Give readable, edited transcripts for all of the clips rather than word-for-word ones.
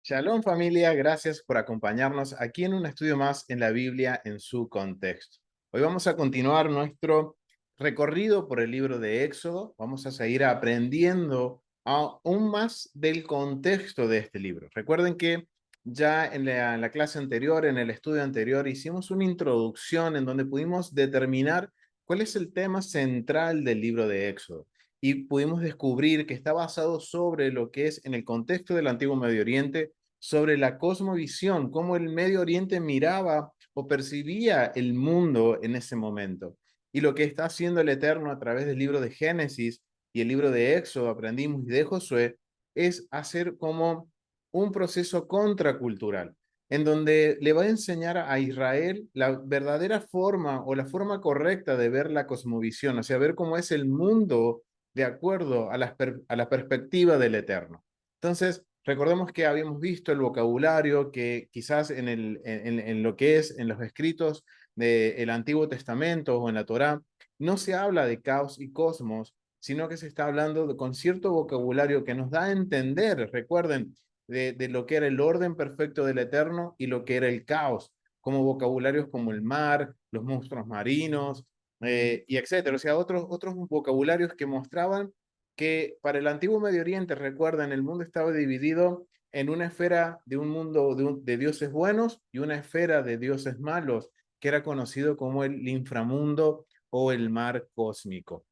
Shalom familia, gracias por acompañarnos aquí en un estudio más en la Biblia en su contexto. Hoy vamos a continuar nuestro recorrido por el libro de Éxodo. Vamos a seguir aprendiendo aún más del contexto de este libro. Recuerden que ya en la clase anterior, en el estudio anterior, hicimos una introducción en donde pudimos determinar cuál es el tema central del libro de Éxodo. Y pudimos descubrir que está basado sobre lo que es en el contexto del Antiguo Medio Oriente, sobre la cosmovisión, cómo el Medio Oriente miraba o percibía el mundo en ese momento. Y lo que está haciendo el Eterno a través del libro de Génesis y el libro de Éxodo, aprendimos, y de Josué, es hacer como un proceso contracultural, en donde le va a enseñar a Israel la verdadera forma o la forma correcta de ver la cosmovisión, o sea, ver cómo es el mundo de acuerdo a la perspectiva del Eterno. Entonces, recordemos que habíamos visto el vocabulario que quizás en lo que es en los escritos del Antiguo Testamento o en la Torá, no se habla de caos y cosmos, sino que se está hablando con cierto vocabulario que nos da a entender, recuerden, de lo que era el orden perfecto del Eterno y lo que era el caos, como vocabularios como el mar, los monstruos marinos, y etcétera. O sea, otros vocabularios que mostraban que para el antiguo Medio Oriente, recuerdan, el mundo estaba dividido en una esfera de un mundo de dioses buenos y una esfera de dioses malos, que era conocido como el inframundo o el mar cósmico.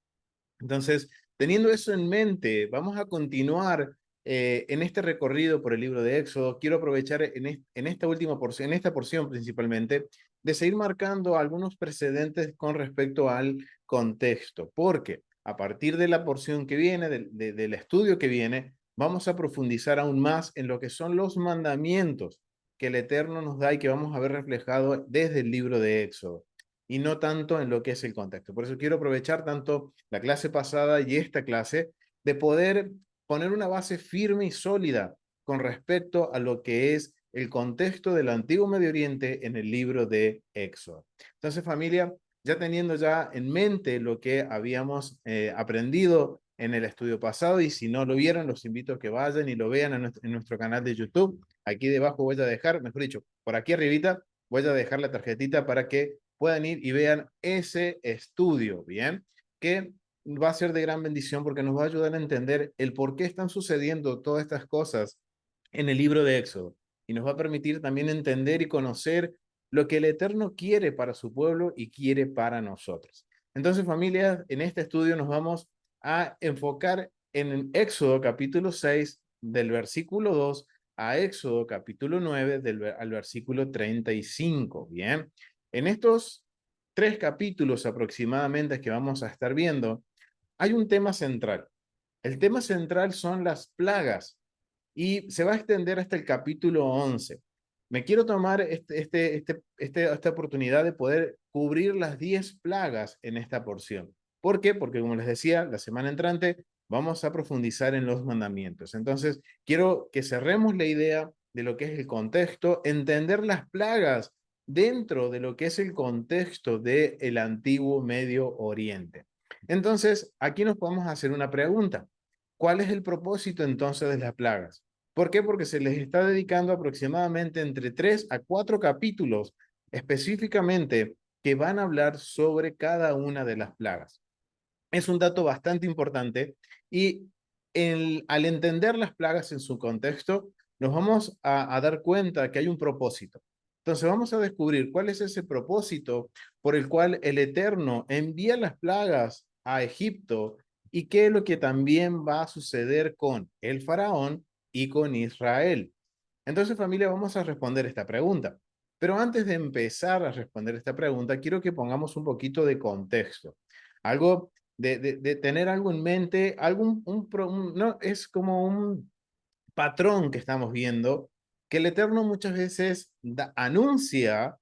Entonces, teniendo eso en mente, vamos a continuar en este recorrido por el libro de Éxodo. Quiero aprovechar en esta última porción, en esta porción principalmente, de seguir marcando algunos precedentes con respecto al contexto, porque a partir de la porción que viene, del estudio que viene, vamos a profundizar aún más en lo que son los mandamientos que el Eterno nos da y que vamos a ver reflejado desde el libro de Éxodo, y no tanto en lo que es el contexto. Por eso quiero aprovechar tanto la clase pasada y esta clase de poder poner una base firme y sólida con respecto a lo que es el contexto del antiguo Medio Oriente en el libro de Éxodo. Entonces, familia, ya teniendo ya en mente lo que habíamos aprendido en el estudio pasado, y si no lo vieron, los invito a que vayan y lo vean en nuestro canal de YouTube. Aquí debajo voy a dejar, mejor dicho, por aquí arribita, voy a dejar la tarjetita para que puedan ir y vean ese estudio, ¿bien? Que va a ser de gran bendición porque nos va a ayudar a entender el por qué están sucediendo todas estas cosas en el libro de Éxodo, y nos va a permitir también entender y conocer lo que el Eterno quiere para su pueblo y quiere para nosotros. Entonces, familia, en este estudio nos vamos a enfocar en Éxodo capítulo 6 del versículo 2 a Éxodo capítulo 9 al versículo 35, ¿bien? En estos 3 capítulos aproximadamente que vamos a estar viendo, hay un tema central. El tema central son las plagas y se va a extender hasta el capítulo 11. Me quiero tomar esta oportunidad de poder cubrir las 10 plagas en esta porción. ¿Por qué? Porque como les decía, la semana entrante vamos a profundizar en los mandamientos. Entonces, quiero que cerremos la idea de lo que es el contexto, entender las plagas dentro de lo que es el contexto del antiguo Medio Oriente. Entonces, aquí nos podemos hacer una pregunta. ¿Cuál es el propósito entonces de las plagas? ¿Por qué? Porque se les está dedicando aproximadamente entre 3 a 4 capítulos específicamente que van a hablar sobre cada una de las plagas. Es un dato bastante importante, y al entender las plagas en su contexto, nos vamos a dar cuenta que hay un propósito. Entonces vamos a descubrir cuál es ese propósito por el cual el Eterno envía las plagas a Egipto, y qué es lo que también va a suceder con el faraón y con Israel. Entonces, familia, vamos a responder esta pregunta. Pero antes de empezar a responder esta pregunta, quiero que pongamos un poquito de contexto. Algo de tener algo en mente, no, es como un patrón que estamos viendo, que el Eterno muchas veces anuncia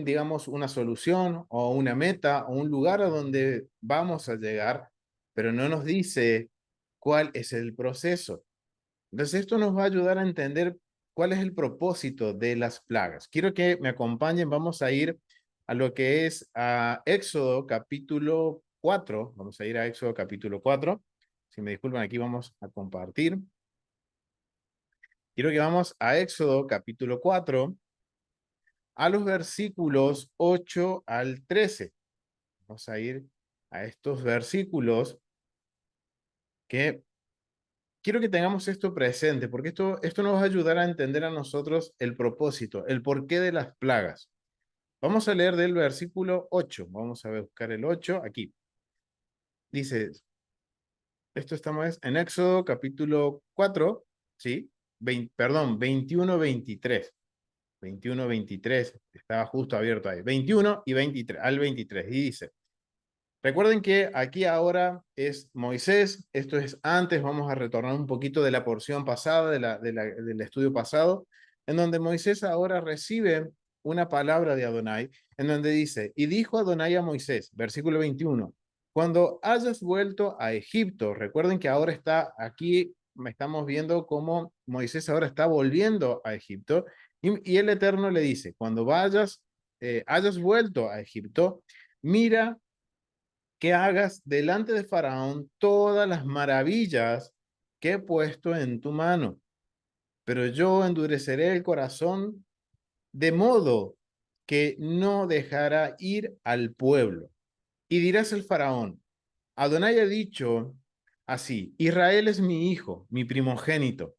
digamos, una solución o una meta o un lugar a donde vamos a llegar, pero no nos dice cuál es el proceso. Entonces, esto nos va a ayudar a entender cuál es el propósito de las plagas. Quiero que me acompañen, vamos a ir a lo que es a Éxodo capítulo 4. Vamos a ir a Éxodo capítulo 4. Si me disculpan, aquí vamos a compartir. Quiero que vamos a Éxodo capítulo 4, a los versículos 8 al 13. Vamos a ir a estos versículos que quiero que tengamos esto presente, porque esto nos va a ayudar a entender a nosotros el propósito, el porqué de las plagas. Vamos a leer del versículo 8. Vamos a buscar el 8 aquí. Dice, esto estamos en Éxodo capítulo 4, ¿sí? 21-23. 21-23, estaba justo abierto ahí. 21 y 23, al 23. Y dice, recuerden que aquí ahora es Moisés, esto es antes, vamos a retornar un poquito de la porción pasada, del estudio pasado, en donde Moisés ahora recibe una palabra de Adonai, en donde dice, y dijo Adonai a Moisés, versículo 21, cuando hayas vuelto a Egipto, recuerden que ahora está aquí, estamos viendo cómo Moisés ahora está volviendo a Egipto, y el Eterno le dice, cuando hayas vuelto a Egipto, mira que hagas delante de Faraón todas las maravillas que he puesto en tu mano. Pero yo endureceré el corazón de modo que no dejará ir al pueblo. Y dirás al Faraón, Adonai ha dicho así, Israel es mi hijo, mi primogénito.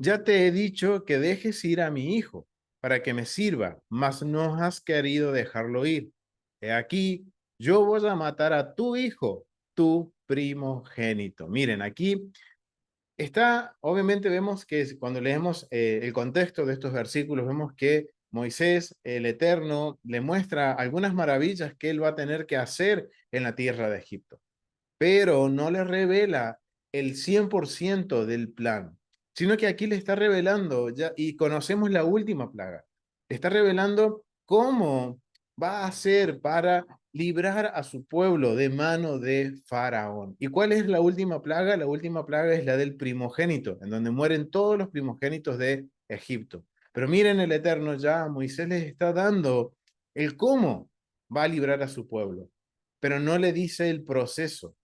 Ya te he dicho que dejes ir a mi hijo para que me sirva, mas no has querido dejarlo ir. He aquí, yo voy a matar a tu hijo, tu primogénito. Miren, aquí está, obviamente vemos que cuando leemos el contexto de estos versículos, vemos que Moisés, el Eterno, le muestra algunas maravillas que él va a tener que hacer en la tierra de Egipto, pero no le revela el 100% del plan, sino que aquí le está revelando, ya, y conocemos la última plaga, le está revelando cómo va a hacer para librar a su pueblo de mano de Faraón. ¿Y cuál es la última plaga? La última plaga es la del primogénito, en donde mueren todos los primogénitos de Egipto. Pero miren, el Eterno ya Moisés les está dando el cómo va a librar a su pueblo, pero no le dice el proceso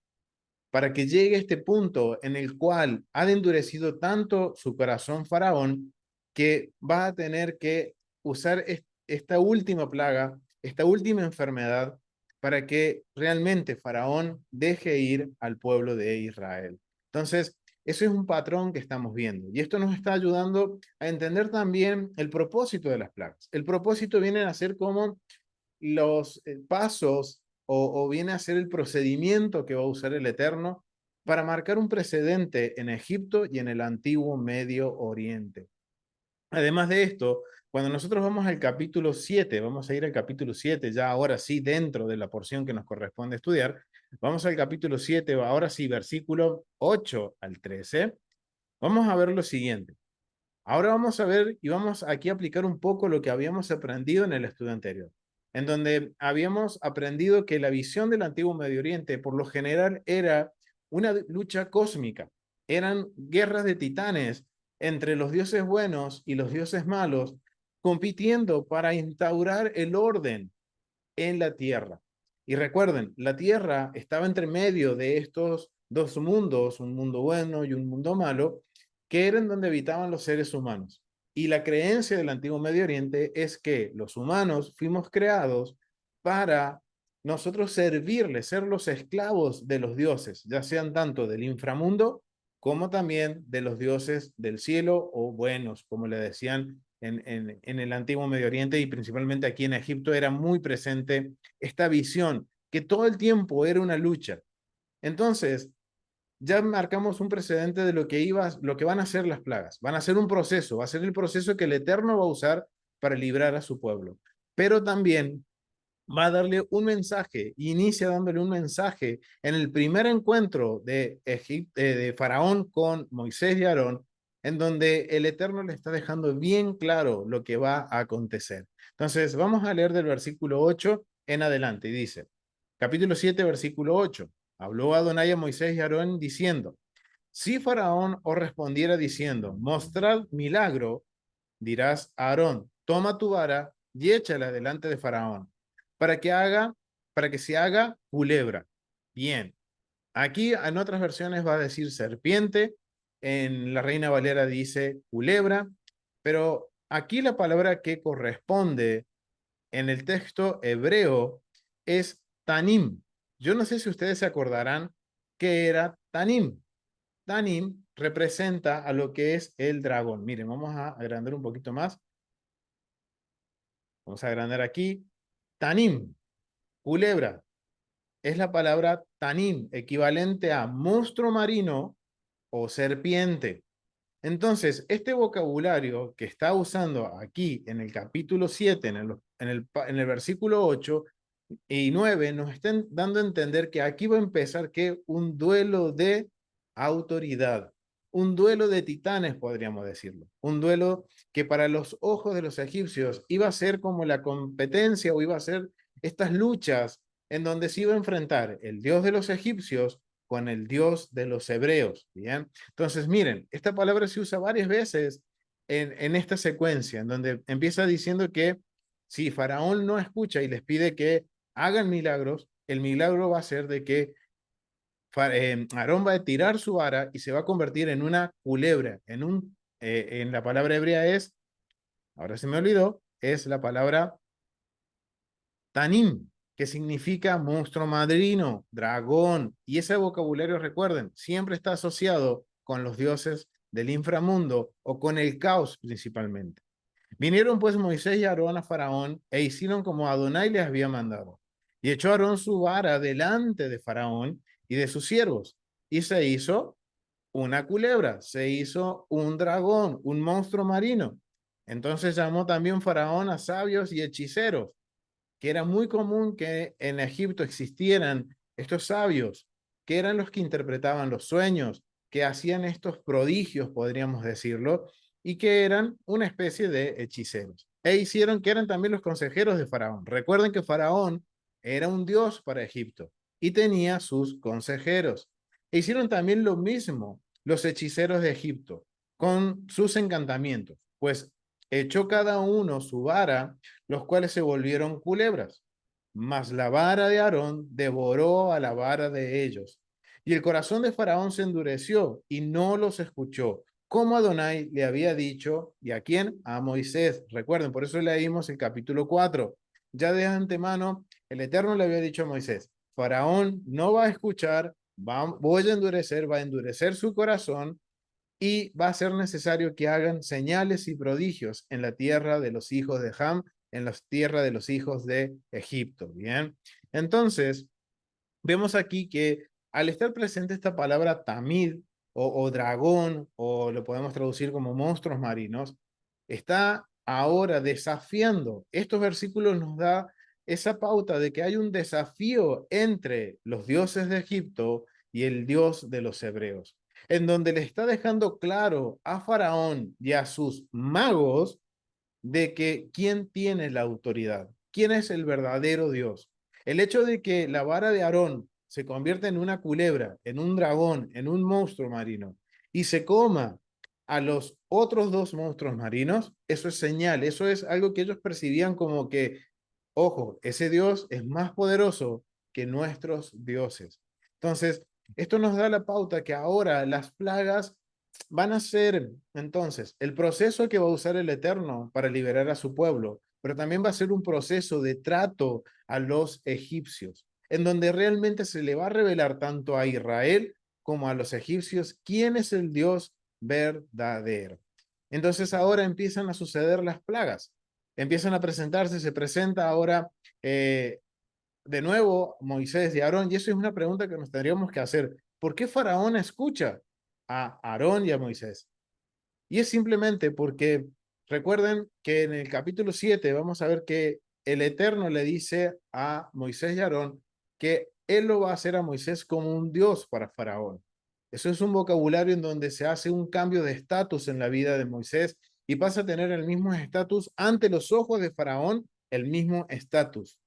para que llegue a este punto en el cual ha endurecido tanto su corazón Faraón que va a tener que usar esta última plaga, esta última enfermedad, para que realmente Faraón deje ir al pueblo de Israel. Entonces, eso es un patrón que estamos viendo y esto nos está ayudando a entender también el propósito de las plagas. El propósito viene a ser como los pasos o viene a ser el procedimiento que va a usar el Eterno para marcar un precedente en Egipto y en el antiguo Medio Oriente. Además de esto, cuando nosotros vamos al capítulo 7, vamos a ir al capítulo 7, ya ahora sí dentro de la porción que nos corresponde estudiar, vamos al capítulo 7, ahora sí, versículo 8 al 13, vamos a ver lo siguiente. Ahora vamos a ver y vamos aquí a aplicar un poco lo que habíamos aprendido en el estudio anterior, en donde habíamos aprendido que la visión del antiguo Medio Oriente por lo general era una lucha cósmica, eran guerras de titanes entre los dioses buenos y los dioses malos, compitiendo para instaurar el orden en la tierra. Y recuerden, la tierra estaba entre medio de estos dos mundos, un mundo bueno y un mundo malo, que eran donde habitaban los seres humanos. Y la creencia del antiguo Medio Oriente es que los humanos fuimos creados para nosotros servirles, ser los esclavos de los dioses, ya sean tanto del inframundo como también de los dioses del cielo o buenos, como le decían en el antiguo Medio Oriente y principalmente aquí en Egipto era muy presente esta visión que todo el tiempo era una lucha. Entonces, ya marcamos un precedente de lo que van a ser las plagas. Van a ser un proceso, va a ser el proceso que el Eterno va a usar para librar a su pueblo. Pero también va a darle un mensaje, inicia dándole un mensaje en el primer encuentro de Faraón con Moisés y Aarón, en donde el Eterno le está dejando bien claro lo que va a acontecer. Entonces, vamos a leer del versículo 8 en adelante, y dice, capítulo 7, versículo 8, habló Adonai a Moisés y Aarón diciendo, si Faraón os respondiera diciendo, mostrad milagro, dirás a Aarón, toma tu vara y échala delante de Faraón, para que haga, para que se haga culebra. Bien, aquí en otras versiones va a decir serpiente, en la Reina Valera dice culebra, pero aquí la palabra que corresponde en el texto hebreo es tanim. Yo no sé si ustedes se acordarán qué era tanim. Tanim representa a lo que es el dragón. Miren, vamos a agrandar un poquito más. Vamos a agrandar aquí. Tanim, culebra, es la palabra tanim, equivalente a monstruo marino o serpiente. Entonces, este vocabulario que está usando aquí en el capítulo 7, en el versículo 8 y 9, nos están dando a entender que aquí va a empezar que un duelo de autoridad, un duelo de titanes, podríamos decirlo, un duelo que para los ojos de los egipcios iba a ser como la competencia o iba a ser estas luchas en donde se iba a enfrentar el Dios de los egipcios con el Dios de los hebreos, ¿bien? Entonces, miren, esta palabra se usa varias veces en esta secuencia, en donde empieza diciendo que si Faraón no escucha y les pide que hagan milagros, el milagro va a ser de que Aarón va a tirar su vara y se va a convertir en una culebra, en la palabra hebrea es, ahora se me olvidó, es la palabra Tanim, que significa monstruo madrino, dragón, y ese vocabulario, recuerden, siempre está asociado con los dioses del inframundo o con el caos principalmente. Vinieron pues Moisés y Aarón a Faraón e hicieron como Adonai les había mandado. Y echó Aarón su vara delante de Faraón y de sus siervos, y se hizo una culebra, se hizo un dragón, un monstruo marino. Entonces llamó también Faraón a sabios y hechiceros, que era muy común que en Egipto existieran estos sabios, que eran los que interpretaban los sueños, que hacían estos prodigios, podríamos decirlo, y que eran una especie de hechiceros. E hicieron que eran también los consejeros de Faraón. Recuerden que Faraón era un dios para Egipto y tenía sus consejeros. E hicieron también lo mismo los hechiceros de Egipto con sus encantamientos, pues echó cada uno su vara, los cuales se volvieron culebras. Mas la vara de Aarón devoró a la vara de ellos. Y el corazón de Faraón se endureció y no los escuchó, como Adonai le había dicho, ¿y a quién? A Moisés. Recuerden, por eso leímos el capítulo 4. Ya de antemano, el Eterno le había dicho a Moisés, Faraón no va a escuchar, voy va a endurecer su corazón y va a ser necesario que hagan señales y prodigios en la tierra de los hijos de Ham, en la tierra de los hijos de Egipto. Bien, entonces vemos aquí que al estar presente esta palabra tamid o dragón, o lo podemos traducir como monstruos marinos, está ahora desafiando. Estos versículos nos da esa pauta de que hay un desafío entre los dioses de Egipto y el Dios de los hebreos, en donde le está dejando claro a Faraón y a sus magos de que quién tiene la autoridad, quién es el verdadero Dios. El hecho de que la vara de Aarón se convierta en una culebra, en un dragón, en un monstruo marino, y se coma a los otros dos monstruos marinos, eso es señal, eso es algo que ellos percibían como que, ojo, ese Dios es más poderoso que nuestros dioses. Entonces, esto nos da la pauta que ahora las plagas van a ser entonces el proceso que va a usar el Eterno para liberar a su pueblo, pero también va a ser un proceso de trato a los egipcios, en donde realmente se le va a revelar tanto a Israel como a los egipcios quién es el Dios verdadero. Entonces ahora empiezan a suceder las plagas, empiezan a presentarse, se presenta ahora de nuevo Moisés y Aarón, y eso es una pregunta que nos tendríamos que hacer. ¿Por qué Faraón escucha a Aarón y a Moisés? Y es simplemente porque recuerden que en el capítulo 7 vamos a ver que el Eterno le dice a Moisés y Aarón que él lo va a hacer a Moisés como un Dios para Faraón. Eso es un vocabulario en donde se hace un cambio de estatus en la vida de Moisés y pasa a tener el mismo estatus ante los ojos de Faraón, el mismo estatus.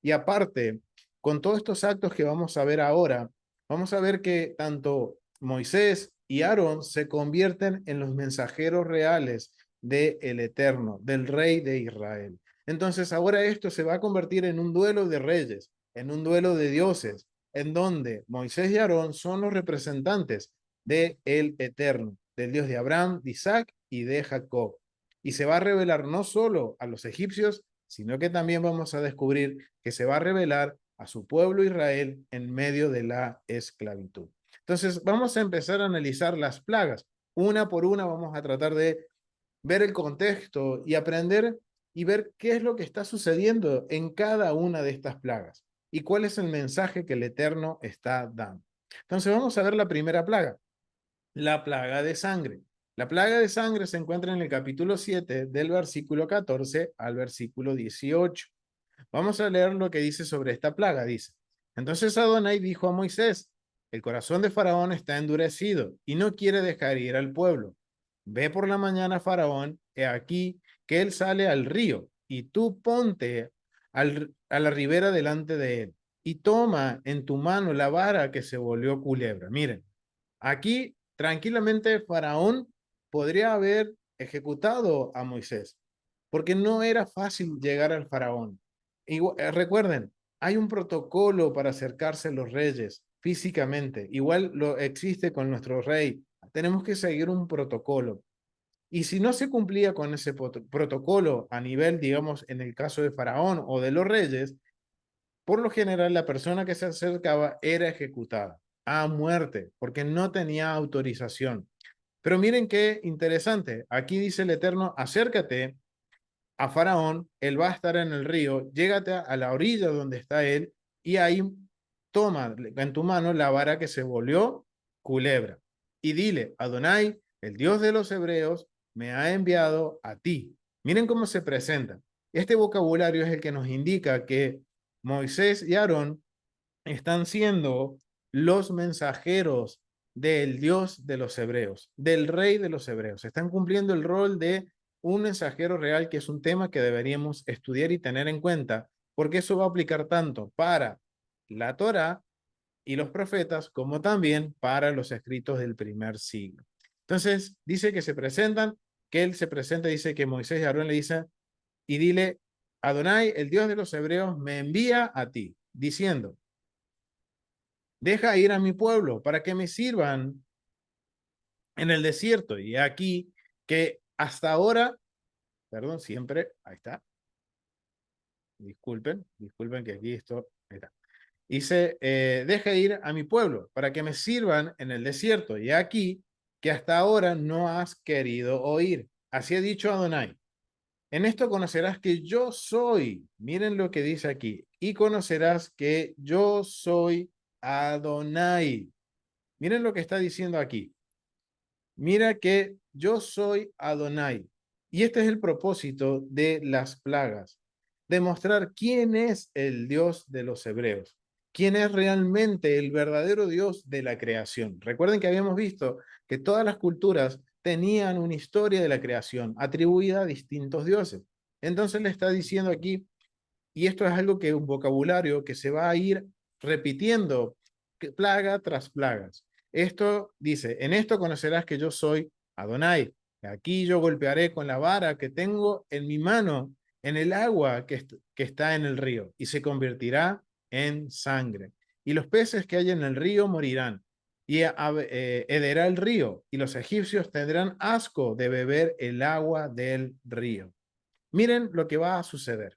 Y aparte, con todos estos actos que vamos a ver ahora, vamos a ver que tanto Moisés y Aarón se convierten en los mensajeros reales del Eterno, del Rey de Israel. Entonces ahora esto se va a convertir en un duelo de reyes, en un duelo de dioses, en donde Moisés y Aarón son los representantes de el Eterno, del Dios de Abraham, de Isaac y de Jacob. Y se va a revelar no solo a los egipcios, sino que también vamos a descubrir que se va a revelar a su pueblo Israel en medio de la esclavitud. Entonces vamos a empezar a analizar las plagas. Una por una vamos a tratar de ver el contexto y aprender y ver qué es lo que está sucediendo en cada una de estas plagas y cuál es el mensaje que el Eterno está dando. Entonces vamos a ver la primera plaga, la plaga de sangre. La plaga de sangre se encuentra en el capítulo 7 del versículo 14 al versículo 18. Vamos a leer lo que dice sobre esta plaga. Dice, entonces Adonai dijo a Moisés, el corazón de Faraón está endurecido y no quiere dejar ir al pueblo. Ve por la mañana Faraón, he aquí que él sale al río y tú ponte a la ribera delante de él y toma en tu mano la vara que se volvió culebra. Miren, aquí tranquilamente Faraón podría haber ejecutado a Moisés, porque no era fácil llegar al Faraón. Recuerden, hay un protocolo para acercarse a los reyes físicamente. Igual lo existe con nuestro rey. Tenemos que seguir un protocolo. Y si no se cumplía con ese protocolo a nivel, digamos, en el caso de Faraón o de los reyes, por lo general la persona que se acercaba era ejecutada a muerte porque no tenía autorización. Pero miren qué interesante. Aquí dice el Eterno, acércate a Faraón, él va a estar en el río, llégate a la orilla donde está él y ahí toma en tu mano la vara que se volvió culebra y dile, Adonai, el Dios de los hebreos, me ha enviado a ti. Miren cómo se presenta. Este vocabulario es el que nos indica que Moisés y Aarón están siendo los mensajeros del Dios de los hebreos, del rey de los hebreos. Están cumpliendo el rol de un mensajero real, que es un tema que deberíamos estudiar y tener en cuenta, porque eso va a aplicar tanto para la Torá y los profetas, como también para los escritos del primer siglo. Entonces, dice que se presentan, que él se presenta, dice que Moisés y Aarón le dicen, y dile, Adonai, el Dios de los hebreos, me envía a ti, diciendo, deja ir a mi pueblo para que me sirvan en el desierto. Y aquí que hasta ahora, perdón, siempre, ahí está, disculpen que aquí esto, ahí está. Dice, deja ir a mi pueblo para que me sirvan en el desierto. Y aquí que hasta ahora no has querido oír. Así ha dicho Adonai. En esto conocerás que yo soy, miren lo que dice aquí, y conocerás que yo soy Adonai. Miren lo que está diciendo aquí. Mira que yo soy Adonai. Y este es el propósito de las plagas, demostrar quién es el Dios de los hebreos, quién es realmente el verdadero Dios de la creación. Recuerden que habíamos visto que todas las culturas tenían una historia de la creación atribuida a distintos dioses. Entonces le está diciendo aquí, y esto es algo que un vocabulario que se va a ir repitiendo plaga tras plagas. Esto dice, en esto conocerás que yo soy Adonai. Aquí yo golpearé con la vara que tengo en mi mano en el agua que está en el río y se convertirá en sangre. Y los peces que hay en el río morirán y hederá el río y los egipcios tendrán asco de beber el agua del río. Miren lo que va a suceder.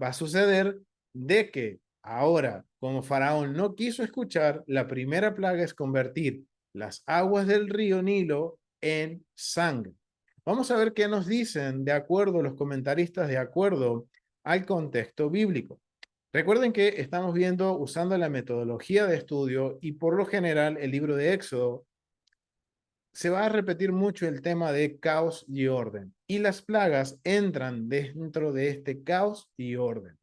Va a suceder de que ahora, como Faraón no quiso escuchar, la primera plaga es convertir las aguas del río Nilo en sangre. Vamos a ver qué nos dicen de acuerdo los comentaristas, de acuerdo al contexto bíblico. Recuerden que estamos viendo usando la metodología de estudio y por lo general el libro de Éxodo se va a repetir mucho el tema de caos y orden. Y las plagas entran dentro de este caos y orden,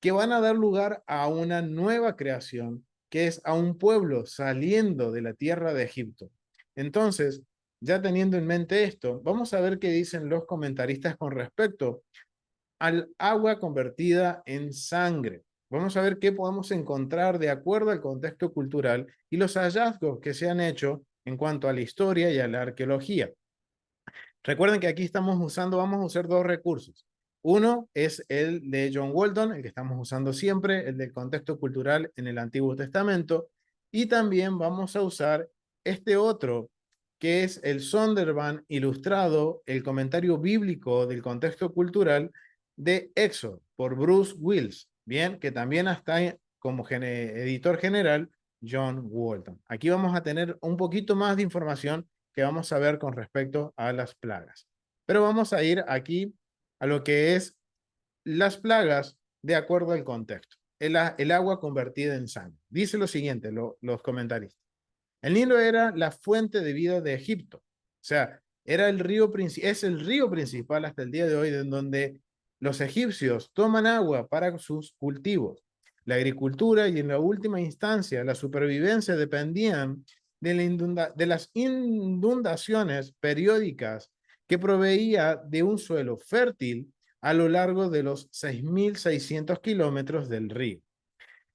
que van a dar lugar a una nueva creación, que es a un pueblo saliendo de la tierra de Egipto. Entonces, ya teniendo en mente esto, vamos a ver qué dicen los comentaristas con respecto al agua convertida en sangre. Vamos a ver qué podemos encontrar de acuerdo al contexto cultural y los hallazgos que se han hecho en cuanto a la historia y a la arqueología. Recuerden que aquí estamos usando, vamos a usar dos recursos. Uno es el de John Walton, el que estamos usando siempre, el del contexto cultural en el Antiguo Testamento, y también vamos a usar este otro, que es el Zondervan ilustrado, el comentario bíblico del contexto cultural de Éxodo, por Bruce Wills, bien, que también está como editor general John Walton. Aquí vamos a tener un poquito más de información que vamos a ver con respecto a las plagas. Pero vamos a ir aquí a lo que es las plagas de acuerdo al contexto. El agua convertida en sangre. Dice lo siguiente, los comentaristas. El Nilo era la fuente de vida de Egipto. O sea, era es el río principal hasta el día de hoy en donde los egipcios toman agua para sus cultivos. La agricultura y en la última instancia la supervivencia dependían de las inundaciones periódicas que proveía de un suelo fértil a lo largo de los 6.600 kilómetros del río.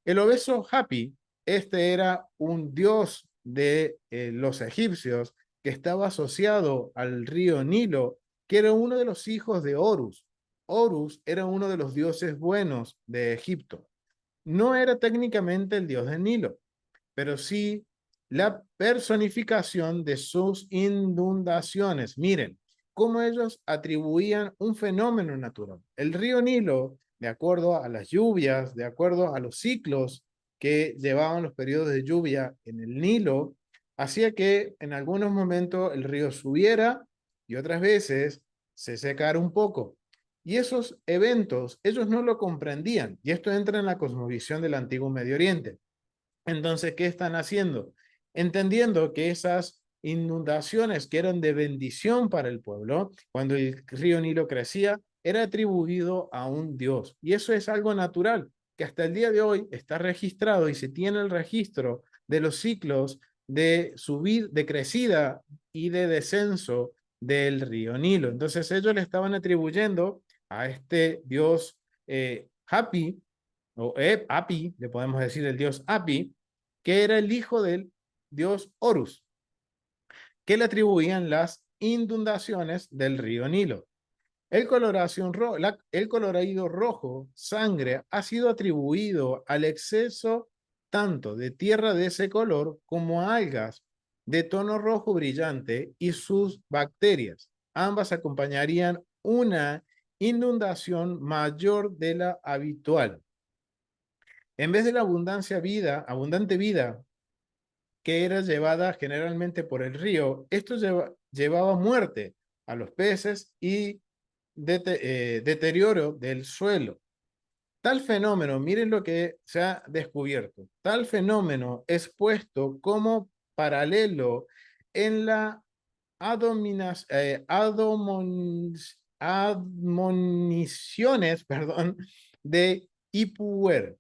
El obeso Hapi, este era un dios de los egipcios que estaba asociado al río Nilo, que era uno de los hijos de Horus. Horus era uno de los dioses buenos de Egipto. No era técnicamente el dios del Nilo, pero sí la personificación de sus inundaciones. Miren, cómo ellos atribuían un fenómeno natural. El río Nilo, de acuerdo a las lluvias, de acuerdo a los ciclos que llevaban los periodos de lluvia en el Nilo, hacía que en algunos momentos el río subiera y otras veces se secara un poco. Y esos eventos, ellos no lo comprendían. Y esto entra en la cosmovisión del antiguo Medio Oriente. Entonces, ¿qué están haciendo? Entendiendo que esas inundaciones que eran de bendición para el pueblo, cuando el río Nilo crecía, era atribuido a un dios. Y eso es algo natural, que hasta el día de hoy está registrado y se tiene el registro de los ciclos de subida, de crecida y de descenso del río Nilo. Entonces ellos le estaban atribuyendo a este dios Hapi, o Api, le podemos decir el dios Api, que era el hijo del dios Horus, que le atribuían las inundaciones del río Nilo. El colorido rojo, sangre, ha sido atribuido al exceso tanto de tierra de ese color como a algas de tono rojo brillante y sus bacterias. Ambas acompañarían una inundación mayor de la habitual. En vez de la abundante vida que era llevada generalmente por el río, esto llevaba muerte a los peces y deterioro del suelo. Tal fenómeno, miren lo que se ha descubierto, tal fenómeno es puesto como paralelo en la admoniciones, perdón, de Ipuwer,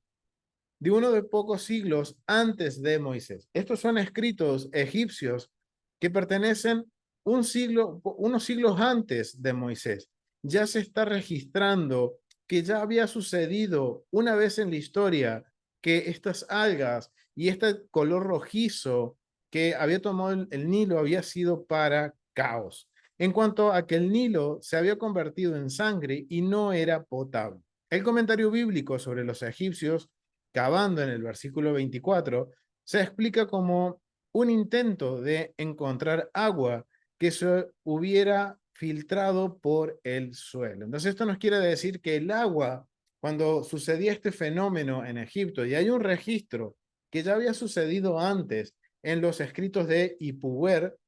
de uno de pocos siglos antes de Moisés. Estos son escritos egipcios que pertenecen unos siglos antes de Moisés. Ya se está registrando que ya había sucedido una vez en la historia que estas algas y este color rojizo que había tomado el Nilo había sido para caos. En cuanto a que el Nilo se había convertido en sangre y no era potable. El comentario bíblico sobre los egipcios cavando en el versículo 24, se explica como un intento de encontrar agua que se hubiera filtrado por el suelo. Entonces esto nos quiere decir que el agua, cuando sucedía este fenómeno en Egipto, y hay un registro que ya había sucedido antes en los escritos de Ipuwer,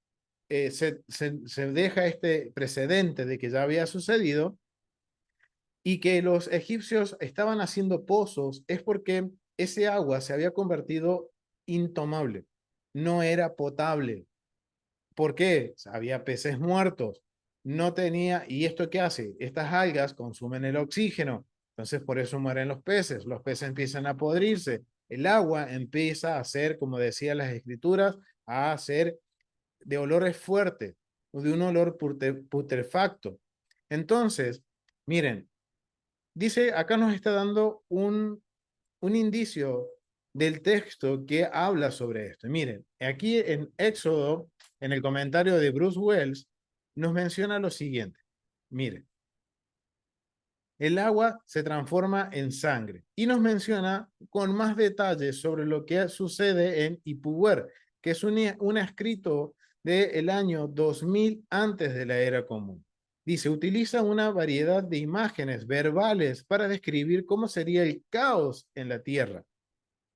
se deja este precedente de que ya había sucedido, y que los egipcios estaban haciendo pozos es porque ese agua se había convertido intomable, no era potable. ¿Por qué? Había peces muertos, no tenía, ¿y esto qué hace? Estas algas consumen el oxígeno, entonces por eso mueren los peces empiezan a podrirse, el agua empieza a ser, como decía las escrituras, a ser de olores fuertes, o de un olor putrefacto. Entonces, miren, dice, acá nos está dando un indicio del texto que habla sobre esto. Miren, aquí en Éxodo, en el comentario de Bruce Wells, nos menciona lo siguiente. Miren, el agua se transforma en sangre. Y nos menciona con más detalles sobre lo que sucede en Ipuwer, que es un escrito del año 2000 antes de la era común. Dice, utiliza una variedad de imágenes verbales para describir cómo sería el caos en la tierra.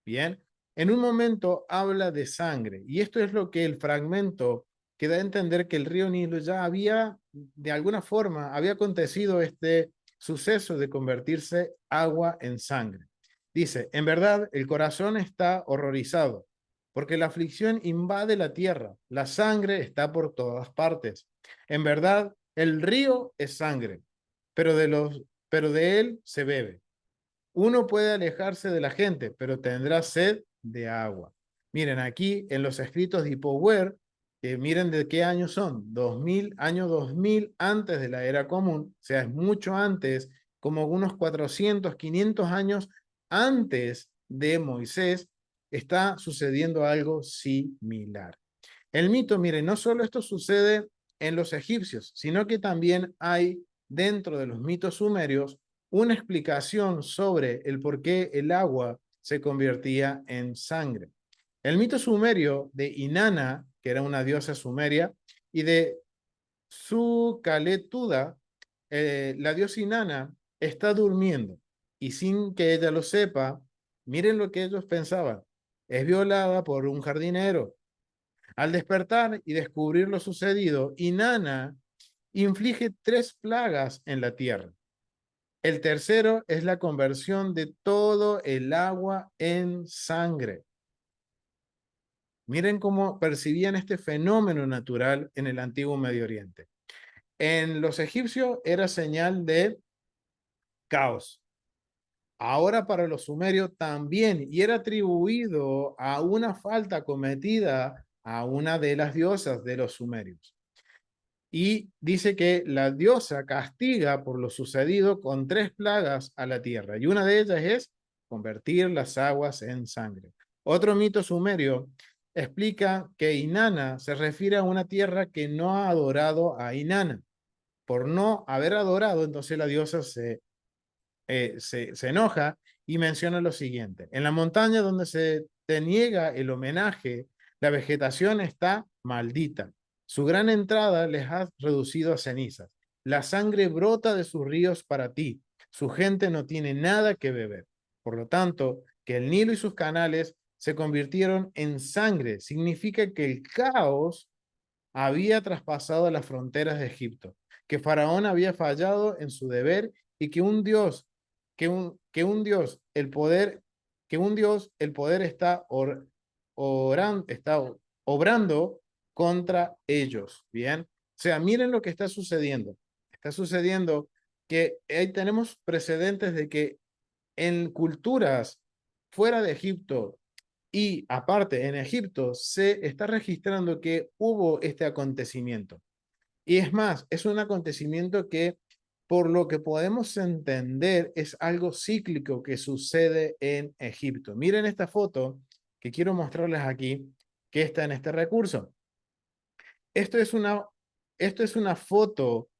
Bien, en un momento habla de sangre, y esto es lo que el fragmento que da a entender que el río Nilo ya había, de alguna forma, había acontecido este suceso de convertirse agua en sangre. Dice, en verdad, el corazón está horrorizado, porque la aflicción invade la tierra, la sangre está por todas partes. En verdad, el río es sangre, pero de él se bebe. Uno puede alejarse de la gente, pero tendrá sed de agua. Miren, aquí en los escritos de Ipower, que miren de qué año son, 2000, año 2000 antes de la era común, o sea, es mucho antes, como unos 400, 500 años antes de Moisés, está sucediendo algo similar. El mito, miren, no solo esto sucede en los egipcios, sino que también hay dentro de los mitos sumerios una explicación sobre el por qué el agua se convertía en sangre. El mito sumerio de Inanna, que era una diosa sumeria, y de Sucaletuda, la diosa Inanna, está durmiendo y sin que ella lo sepa, miren lo que ellos pensaban, es violada por un jardinero. Al despertar y descubrir lo sucedido, Inanna inflige 3 plagas en la tierra. El tercero es la conversión de todo el agua en sangre. Miren cómo percibían este fenómeno natural en el antiguo Medio Oriente. En los egipcios era señal de caos. Ahora para los sumerios también, y era atribuido a una falta cometida a una de las diosas de los sumerios. Y dice que la diosa castiga por lo sucedido con 3 plagas a la tierra, y una de ellas es convertir las aguas en sangre. Otro mito sumerio explica que Inanna se refiere a una tierra que no ha adorado a Inanna. Por no haber adorado, entonces la diosa se enoja y menciona lo siguiente. En la montaña donde se te niega el homenaje, la vegetación está maldita. Su gran entrada les ha reducido a cenizas. La sangre brota de sus ríos para ti. Su gente no tiene nada que beber. Por lo tanto, que el Nilo y sus canales se convirtieron en sangre significa que el caos había traspasado las fronteras de Egipto, que Faraón había fallado en su deber y que un Dios, que un Dios, el poder está obrando contra ellos. Bien, o sea, miren lo que está sucediendo. Está sucediendo que ahí tenemos precedentes de que en culturas fuera de Egipto y aparte, en Egipto se está registrando que hubo este acontecimiento. Y es más, es un acontecimiento que, por lo que podemos entender, es algo cíclico que sucede en Egipto. Miren esta foto que quiero mostrarles aquí, que está en este recurso. Esto es una, esto es una foto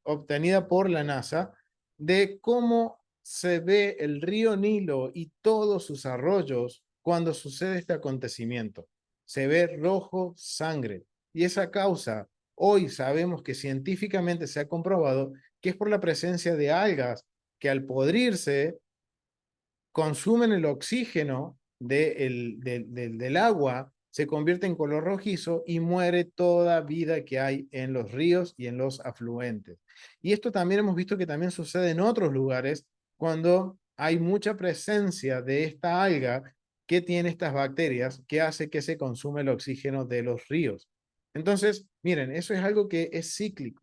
obtenida por la NASA de cómo se ve el río Nilo y todos sus arroyos cuando sucede este acontecimiento. Se ve rojo sangre. Y esa causa, hoy sabemos que científicamente se ha comprobado que es por la presencia de algas que al podrirse consumen el oxígeno del agua, se convierte en color rojizo y muere toda vida que hay en los ríos y en los afluentes. Y esto también hemos visto que también sucede en otros lugares cuando hay mucha presencia de esta alga que tiene estas bacterias que hace que se consume el oxígeno de los ríos. Entonces, miren, eso es algo que es cíclico.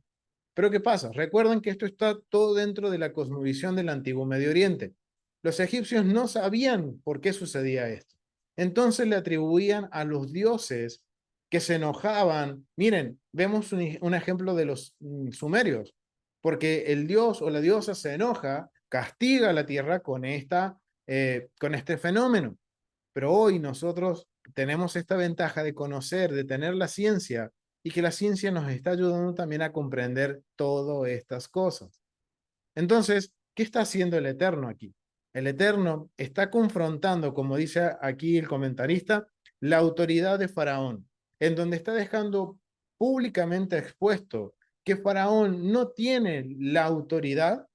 Pero ¿qué pasa? Recuerden que esto está todo dentro de la cosmovisión del antiguo Medio Oriente. Los egipcios no sabían por qué sucedía esto. Entonces le atribuían a los dioses que se enojaban. Miren, vemos un ejemplo de los sumerios, porque el dios o la diosa se enoja, castiga a la tierra con este fenómeno. Pero hoy nosotros tenemos esta ventaja de conocer, de tener la ciencia y que la ciencia nos está ayudando también a comprender todas estas cosas. Entonces, ¿qué está haciendo el Eterno aquí? El Eterno está confrontando, como dice aquí el comentarista, la autoridad de Faraón, en donde está dejando públicamente expuesto que Faraón no tiene la autoridad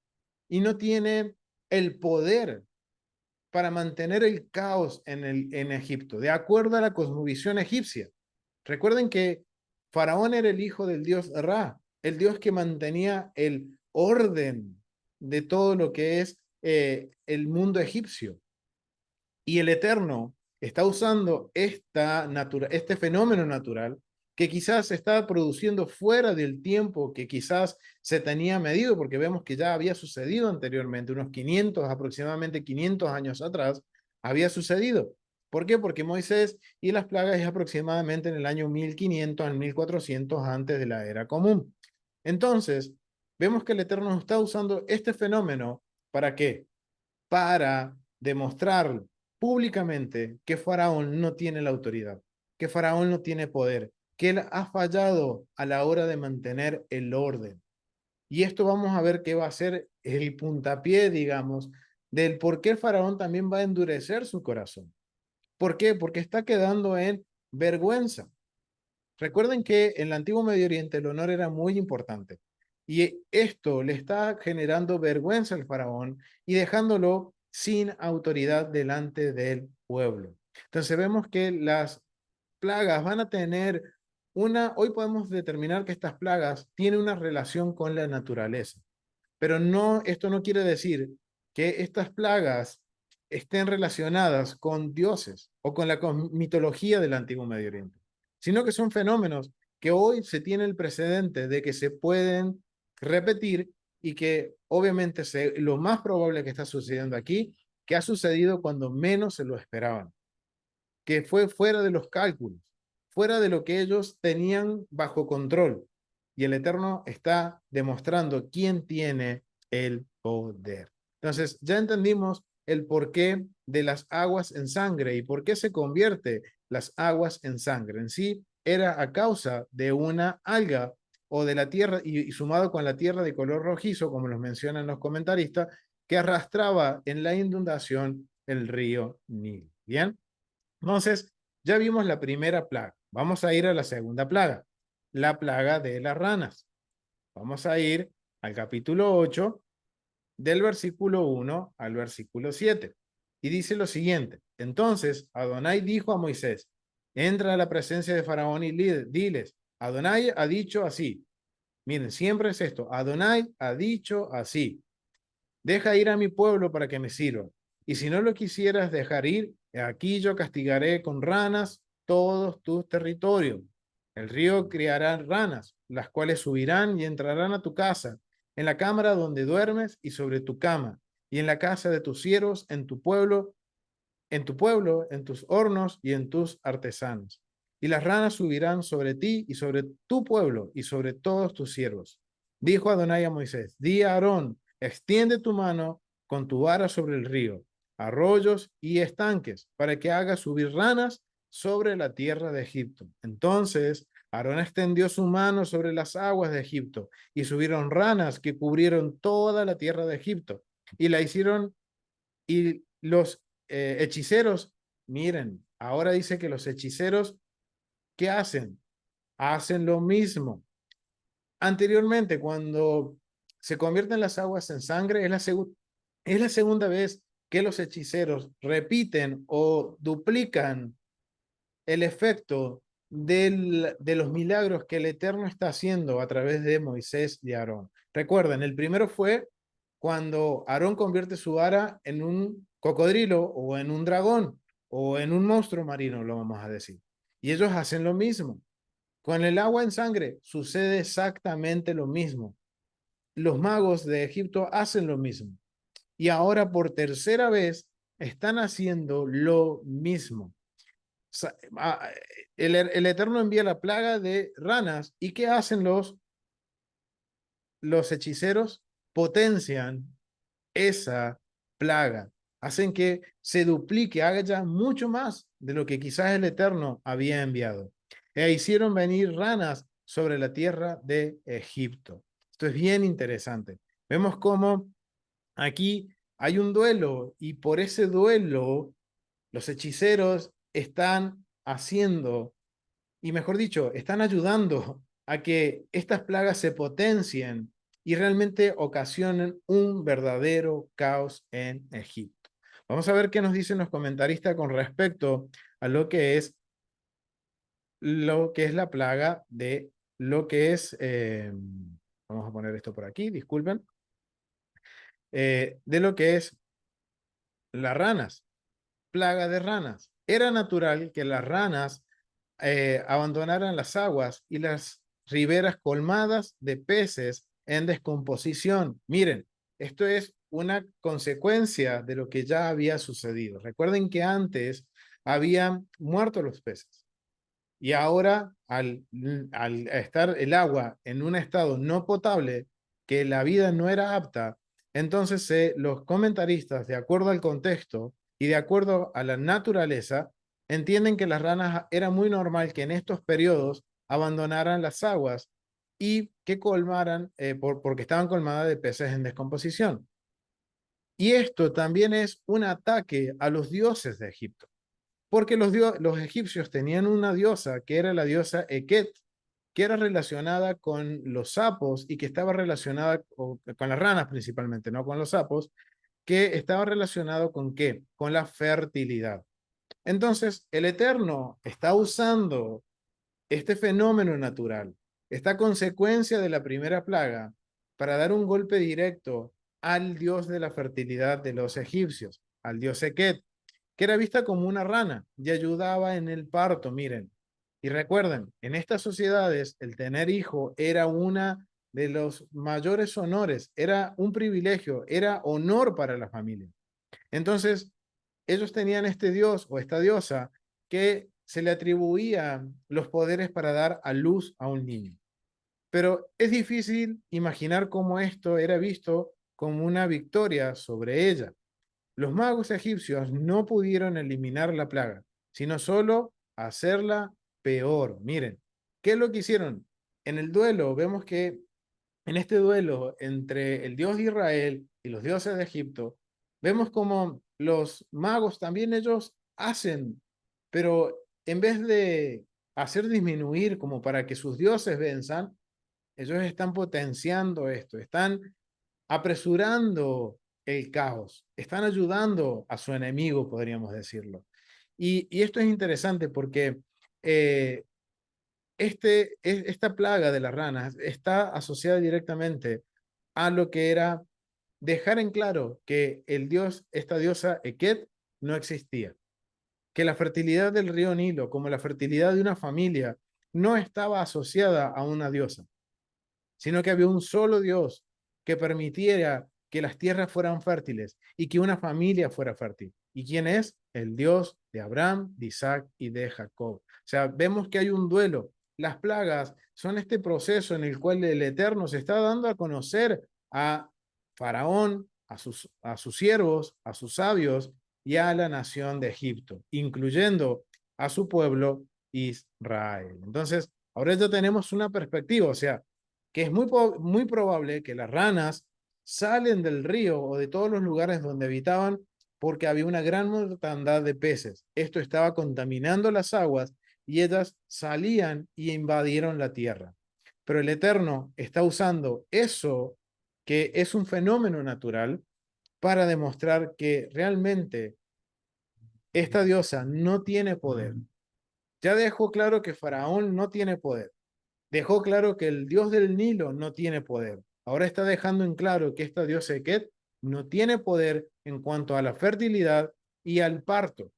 y no tiene el poder para mantener el caos en Egipto, de acuerdo a la cosmovisión egipcia. Recuerden que Faraón era el hijo del dios Ra, el dios que mantenía el orden de todo lo que es el mundo egipcio. Y el Eterno está usando este fenómeno natural que quizás se está produciendo fuera del tiempo que quizás se tenía medido, porque vemos que ya había sucedido anteriormente, unos 500, aproximadamente 500 años atrás, había sucedido. ¿Por qué? Porque Moisés y las plagas es aproximadamente en el año 1500 al 1400 antes de la era común. Entonces, vemos que el Eterno está usando este fenómeno. ¿Para qué? Para demostrar públicamente que Faraón no tiene la autoridad, que Faraón no tiene poder, que él ha fallado a la hora de mantener el orden. Y esto vamos a ver que va a ser el puntapié, digamos, del por qué el Faraón también va a endurecer su corazón. ¿Por qué? Porque está quedando en vergüenza. Recuerden que en el antiguo Medio Oriente el honor era muy importante y esto le está generando vergüenza al faraón y dejándolo sin autoridad delante del pueblo. Entonces vemos que las plagas van a tener hoy podemos determinar que estas plagas tienen una relación con la naturaleza, pero no, esto no quiere decir que estas plagas estén relacionadas con dioses o con la mitología del antiguo Medio Oriente, sino que son fenómenos que hoy se tiene el precedente de que se pueden repetir y que obviamente lo más probable que está sucediendo aquí, que ha sucedido cuando menos se lo esperaban, que fue fuera de los cálculos, fuera de lo que ellos tenían bajo control. Y el Eterno está demostrando quién tiene el poder. Entonces, ya entendimos el porqué de las aguas en sangre y por qué se convierte las aguas en sangre. En sí, era a causa de una alga o de la tierra, y sumado con la tierra de color rojizo, como los mencionan los comentaristas, que arrastraba en la inundación el río Nilo. Bien. Entonces, ya vimos la primera plaga. Vamos a ir a la segunda plaga, la plaga de las ranas. Vamos a ir al capítulo 8, del versículo 1 al versículo 7. Y dice lo siguiente: entonces Adonai dijo a Moisés, entra a la presencia de Faraón y diles, Adonai ha dicho así. Miren, siempre es esto, Adonai ha dicho así. Deja ir a mi pueblo para que me sirva. Y si no lo quisieras dejar ir, aquí yo castigaré con ranas todos tus territorios. El río criará ranas, las cuales subirán y entrarán a tu casa, en la cámara donde duermes y sobre tu cama, y en la casa de tus siervos, en tus hornos y en tus artesanos. Y las ranas subirán sobre ti y sobre tu pueblo y sobre todos tus siervos. Dijo Adonai a Moisés, di a Aarón, extiende tu mano con tu vara sobre el río, arroyos y estanques, para que haga subir ranas sobre la tierra de Egipto. Entonces Aarón extendió su mano sobre las aguas de Egipto y subieron ranas que cubrieron toda la tierra de Egipto y la hicieron y los hechiceros, miren, ahora dice que los hechiceros, ¿qué hacen? Hacen lo mismo. Anteriormente, cuando se convierten las aguas en sangre, es la segunda vez que los hechiceros repiten o duplican el efecto de los milagros que el Eterno está haciendo a través de Moisés y Aarón. Recuerden, el primero fue cuando Aarón convierte su vara en un cocodrilo o en un dragón o en un monstruo marino, lo vamos a decir. Y ellos hacen lo mismo. Con el agua en sangre sucede exactamente lo mismo. Los magos de Egipto hacen lo mismo. Y ahora por tercera vez están haciendo lo mismo. El Eterno envía la plaga de ranas. ¿Y qué hacen los hechiceros? Potencian esa plaga. Hacen que se duplique, haga ya mucho más de lo que quizás el Eterno había enviado. E hicieron venir ranas sobre la tierra de Egipto. Esto es bien interesante. Vemos cómo aquí hay un duelo y por ese duelo los hechiceros están haciendo, y mejor dicho, están ayudando a que estas plagas se potencien y realmente ocasionen un verdadero caos en Egipto. Vamos a ver qué nos dicen los comentaristas con respecto a lo que es la plaga de lo que es, vamos a poner esto por aquí, disculpen, de lo que es las ranas, plaga de ranas. Era natural que las ranas abandonaran las aguas y las riberas colmadas de peces en descomposición. Miren, esto es una consecuencia de lo que ya había sucedido. Recuerden que antes habían muerto los peces. Y ahora, al estar el agua en un estado no potable, que la vida no era apta, entonces los comentaristas, de acuerdo al contexto y de acuerdo a la naturaleza, entienden que las ranas era muy normal que en estos periodos abandonaran las aguas y que colmaran, porque estaban colmadas de peces en descomposición. Y esto también es un ataque a los dioses de Egipto. Porque los egipcios tenían una diosa que era la diosa Eket, que era relacionada con los sapos y que estaba relacionada con las ranas principalmente, no con los sapos, que estaba relacionado con ¿qué? Con la fertilidad. Entonces, el Eterno está usando este fenómeno natural, esta consecuencia de la primera plaga, para dar un golpe directo al dios de la fertilidad de los egipcios, al dios Eket, que era vista como una rana y ayudaba en el parto, miren. Y recuerden, en estas sociedades el tener hijo era una de los mayores honores, era un privilegio, era honor para la familia. Entonces, ellos tenían este dios o esta diosa que se le atribuían los poderes para dar a luz a un niño. Pero es difícil imaginar cómo esto era visto como una victoria sobre ella. Los magos egipcios no pudieron eliminar la plaga, sino solo hacerla peor. Miren, ¿qué es lo que hicieron? En el duelo, vemos que en este duelo entre el Dios de Israel y los dioses de Egipto, vemos como los magos también ellos hacen, pero en vez de hacer disminuir como para que sus dioses venzan, ellos están potenciando esto, están apresurando el caos, están ayudando a su enemigo, podríamos decirlo. Y esto es interesante porque eh, esta plaga de las ranas está asociada directamente a lo que era dejar en claro que el dios, esta diosa Eket, no existía, que la fertilidad del río Nilo, como la fertilidad de una familia, no estaba asociada a una diosa, sino que había un solo Dios que permitiera que las tierras fueran fértiles y que una familia fuera fértil. ¿Y quién es? El Dios de Abraham, de Isaac y de Jacob. O sea, vemos que hay un duelo. Las plagas son este proceso en el cual el Eterno se está dando a conocer a Faraón, a sus siervos, a sus sabios y a la nación de Egipto, incluyendo a su pueblo Israel. Entonces, ahora ya tenemos una perspectiva, o sea, que es muy probable que las ranas salen del río o de todos los lugares donde habitaban porque había una gran mortandad de peces. Esto estaba contaminando las aguas y ellas salían y invadieron la tierra. Pero el Eterno está usando eso, que es un fenómeno natural, para demostrar que realmente esta diosa no tiene poder. Ya dejó claro que Faraón no tiene poder. Dejó claro que el dios del Nilo no tiene poder. Ahora está dejando en claro que esta diosa Eket no tiene poder en cuanto a la fertilidad y al parto.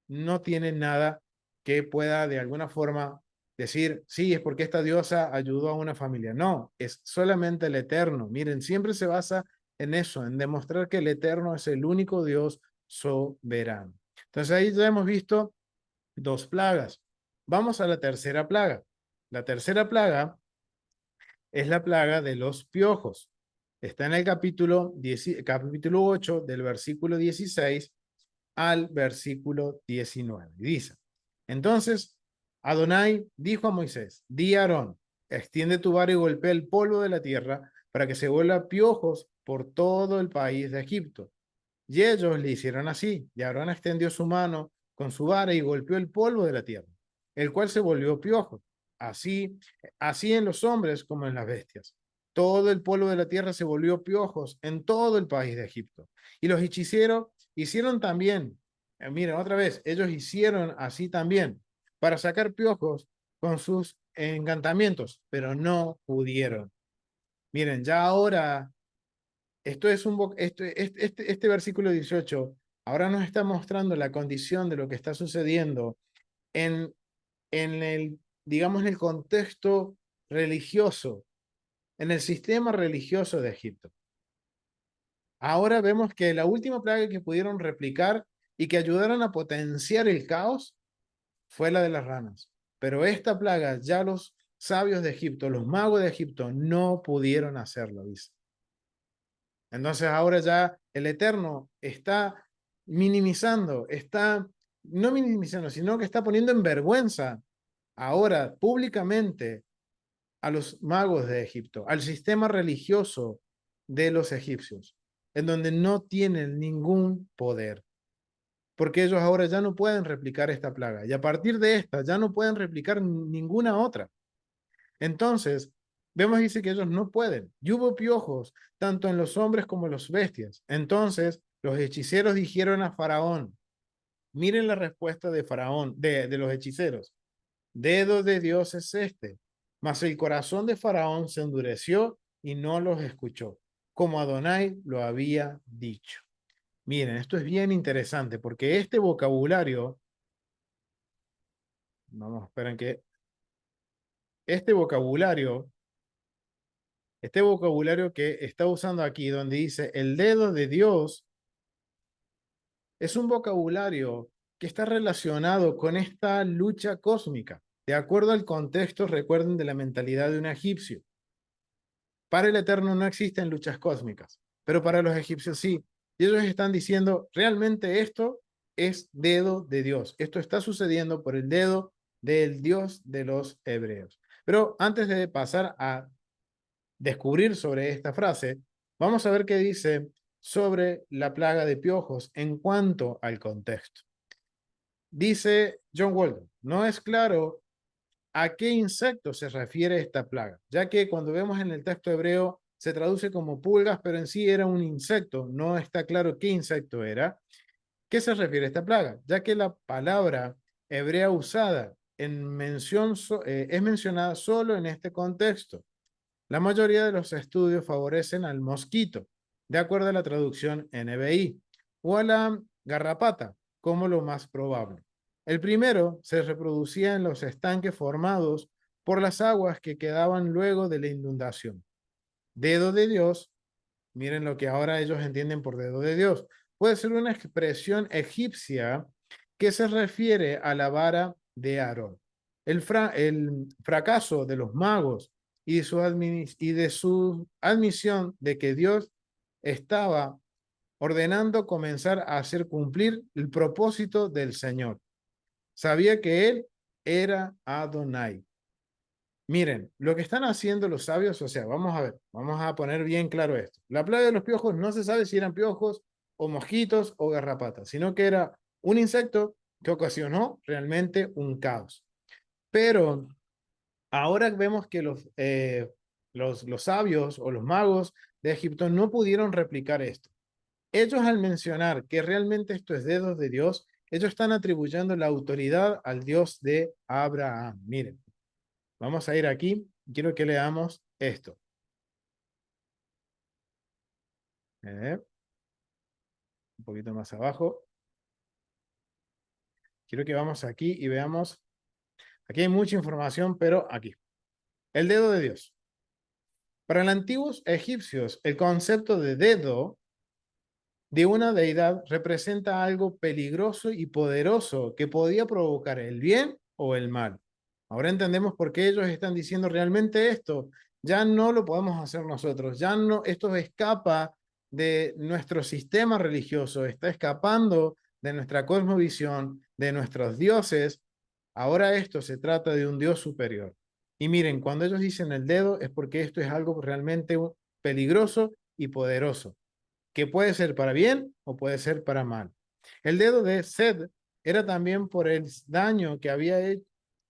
No tiene nada que pueda de alguna forma decir, sí, es porque esta diosa ayudó a una familia. No, es solamente el Eterno. Miren, siempre se basa en eso, en demostrar que el Eterno es el único Dios soberano. Entonces ahí ya hemos visto dos plagas. Vamos a la tercera plaga. La tercera plaga es la plaga de los piojos. Está en el capítulo 8 del versículo 16 al versículo 19. Dice, entonces Adonai dijo a Moisés, di a Aarón, extiende tu vara y golpea el polvo de la tierra para que se vuelva piojos por todo el país de Egipto. Y ellos le hicieron así, y Aarón extendió su mano con su vara y golpeó el polvo de la tierra, el cual se volvió piojo. Así, así en los hombres como en las bestias. Todo el polvo de la tierra se volvió piojos en todo el país de Egipto. Y los hechiceros hicieron también, miren, otra vez, ellos hicieron así también, para sacar piojos con sus encantamientos, pero no pudieron. Miren, ya ahora esto es este versículo 18 ahora nos está mostrando la condición de lo que está sucediendo en, en el, digamos, en el contexto religioso, en el sistema religioso de Egipto. Ahora vemos que la última plaga que pudieron replicar y que ayudaron a potenciar el caos fue la de las ranas. Pero esta plaga ya los sabios de Egipto, los magos de Egipto, no pudieron hacerlo, dice. Entonces ahora ya el Eterno está minimizando, está no minimizando, sino que está poniendo en vergüenza ahora públicamente a los magos de Egipto, al sistema religioso de los egipcios, en donde no tienen ningún poder, porque ellos ahora ya no pueden replicar esta plaga y a partir de esta ya no pueden replicar ninguna otra. Entonces, vemos, dice que ellos no pueden. Y hubo piojos, tanto en los hombres como en los bestias. Entonces, los hechiceros dijeron a Faraón, miren la respuesta de Faraón, de los hechiceros. Dedo de Dios es este. Mas el corazón de Faraón se endureció y no los escuchó, como Adonai lo había dicho. Miren, esto es bien interesante porque este vocabulario, vamos, esperen que este vocabulario que está usando aquí, donde dice el dedo de Dios, es un vocabulario que está relacionado con esta lucha cósmica. De acuerdo al contexto, recuerden de la mentalidad de un egipcio. Para el Eterno no existen luchas cósmicas, pero para los egipcios sí. Y ellos están diciendo, realmente esto es dedo de Dios. Esto está sucediendo por el dedo del Dios de los hebreos. Pero antes de pasar a descubrir sobre esta frase, vamos a ver qué dice sobre la plaga de piojos en cuanto al contexto. Dice John Walton, no es claro a qué insecto se refiere esta plaga, ya que cuando vemos en el texto hebreo se traduce como pulgas, pero en sí era un insecto, no está claro qué insecto era. ¿Qué se refiere a esta plaga? Ya que la palabra hebrea usada en es mencionada solo en este contexto. La mayoría de los estudios favorecen al mosquito, de acuerdo a la traducción NBI, o a la garrapata, como lo más probable. El primero se reproducía en los estanques formados por las aguas que quedaban luego de la inundación. Dedo de Dios, miren lo que ahora ellos entienden por dedo de Dios, puede ser una expresión egipcia que se refiere a la vara de Aarón. El fracaso de los magos y de su admisión de que Dios estaba ordenando comenzar a hacer cumplir el propósito del Señor. Sabía que Él era Adonai. Miren, lo que están haciendo los sabios, o sea, vamos a ver, vamos a poner bien claro esto. La plaga de los piojos no se sabe si eran piojos o mosquitos o garrapatas, sino que era un insecto que ocasionó realmente un caos. Pero ahora vemos que los sabios o los magos de Egipto no pudieron replicar esto. Ellos al mencionar que realmente esto es dedos de Dios, ellos están atribuyendo la autoridad al Dios de Abraham. Miren, vamos a ir aquí. Quiero que leamos esto. Un poquito más abajo. Quiero que vamos aquí y veamos. Aquí hay mucha información, pero aquí. El dedo de Dios. Para los antiguos egipcios, el concepto de dedo de una deidad representa algo peligroso y poderoso que podía provocar el bien o el mal. Ahora entendemos por qué ellos están diciendo realmente esto. Ya no lo podemos hacer nosotros. Ya no, esto escapa de nuestro sistema religioso, está escapando de nuestra cosmovisión, de nuestros dioses. Ahora esto se trata de un Dios superior. Y miren, cuando ellos dicen el dedo es porque esto es algo realmente peligroso y poderoso, que puede ser para bien o puede ser para mal. El dedo de Sed era también por el daño que había hecho,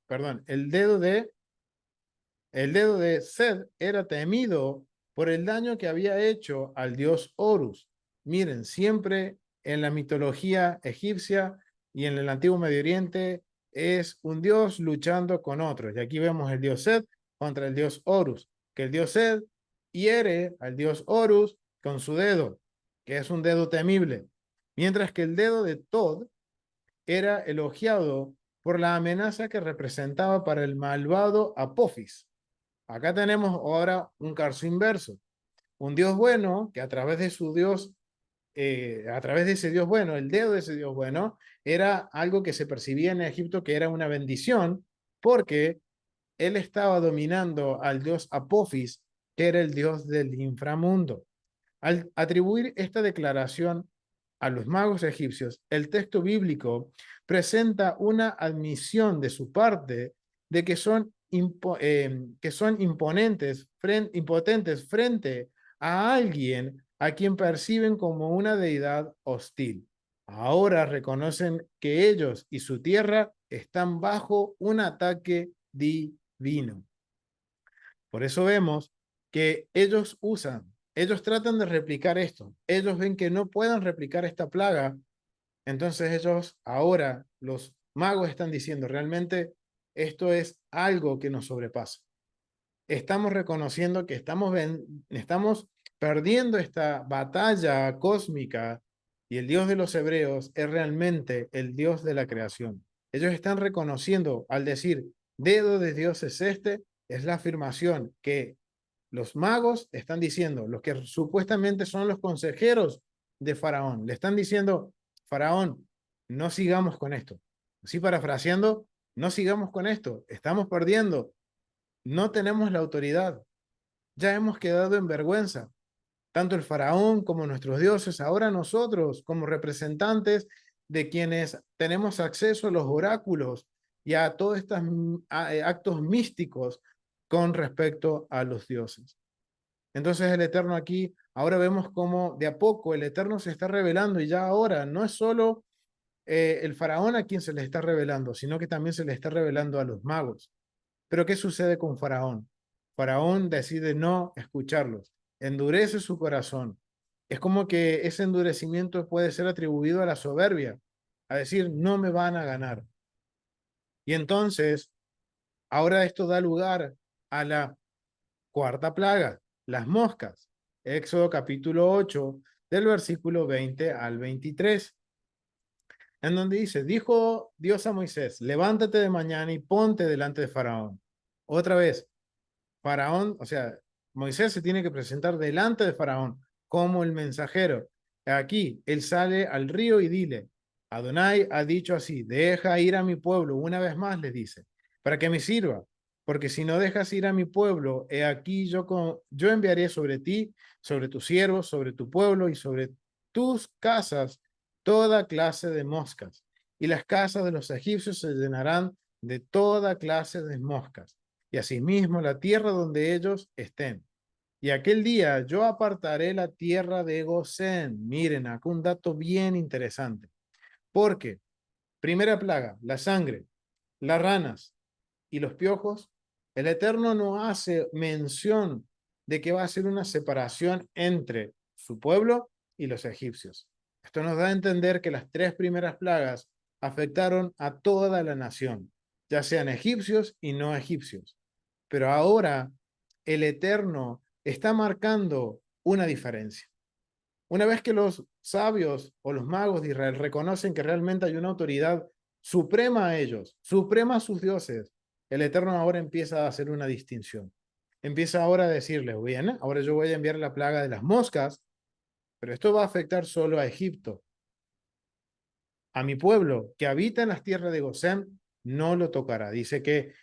perdón, el dedo de Sed era temido por el daño que había hecho al dios Horus. Miren, siempre en la mitología egipcia y en el antiguo Medio Oriente es un dios luchando con otros. Y aquí vemos el dios Sed contra el dios Horus, que el dios Sed hiere al dios Horus con su dedo, que es un dedo temible, mientras que el dedo de Tod era elogiado por la amenaza que representaba para el malvado Apophis. Acá tenemos ahora un caso inverso. Un Dios bueno que a través de su Dios, a través de ese Dios bueno, el dedo de ese Dios bueno, era algo que se percibía en Egipto que era una bendición porque él estaba dominando al Dios Apophis, que era el Dios del inframundo. Al atribuir esta declaración a los magos egipcios, el texto bíblico presenta una admisión de su parte de que son impotentes frente a alguien a quien perciben como una deidad hostil. Ahora reconocen que ellos y su tierra están bajo un ataque divino. Por eso vemos que ellos tratan de replicar esto. Ellos ven que no pueden replicar esta plaga. Entonces ellos ahora, los magos están diciendo, realmente esto es algo que nos sobrepasa. Estamos reconociendo que estamos perdiendo esta batalla cósmica y el Dios de los hebreos es realmente el Dios de la creación. Ellos están reconociendo al decir, dedo de Dios es este, es la afirmación que los magos están diciendo, los que supuestamente son los consejeros de Faraón, le están diciendo, Faraón, no sigamos con esto. Así parafraseando, no sigamos con esto, estamos perdiendo, no tenemos la autoridad, ya hemos quedado en vergüenza, tanto el faraón como nuestros dioses, ahora nosotros como representantes de quienes tenemos acceso a los oráculos y a todos estos actos místicos con respecto a los dioses. Entonces el Eterno aquí, ahora vemos cómo de a poco el Eterno se está revelando y ya ahora no es solo el faraón a quien se le está revelando, sino que también se le está revelando a los magos. Pero ¿qué sucede con Faraón? Faraón decide no escucharlos, endurece su corazón. Es como que ese endurecimiento puede ser atribuido a la soberbia, a decir, no me van a ganar. Y entonces, ahora esto da lugar a la cuarta plaga, las moscas. Éxodo capítulo 8, del versículo 20 al 23, en donde dice, dijo Dios a Moisés, levántate de mañana y ponte delante de Faraón. Otra vez, Faraón, o sea, Moisés se tiene que presentar delante de Faraón como el mensajero. Aquí, él sale al río y dile, Adonai ha dicho así, deja ir a mi pueblo, una vez más le dice, para que me sirva, porque si no dejas ir a mi pueblo, he aquí yo enviaré sobre ti, sobre tus siervos, sobre tu pueblo y sobre tus casas toda clase de moscas, y las casas de los egipcios se llenarán de toda clase de moscas y asimismo la tierra donde ellos estén. Y aquel día yo apartaré la tierra de Gosén. Miren, acá un dato bien interesante. Porque, primera plaga, la sangre, las ranas y los piojos, el Eterno no hace mención de que va a ser una separación entre su pueblo y los egipcios. Esto nos da a entender que las tres primeras plagas afectaron a toda la nación, ya sean egipcios y no egipcios. Pero ahora el Eterno está marcando una diferencia. Una vez que los sabios o los magos de Israel reconocen que realmente hay una autoridad suprema a ellos, suprema a sus dioses, el Eterno ahora empieza a hacer una distinción. Empieza ahora a decirles, bien, ahora yo voy a enviar la plaga de las moscas, pero esto va a afectar solo a Egipto. A mi pueblo que habita en las tierras de Gosén no lo tocará. Dice que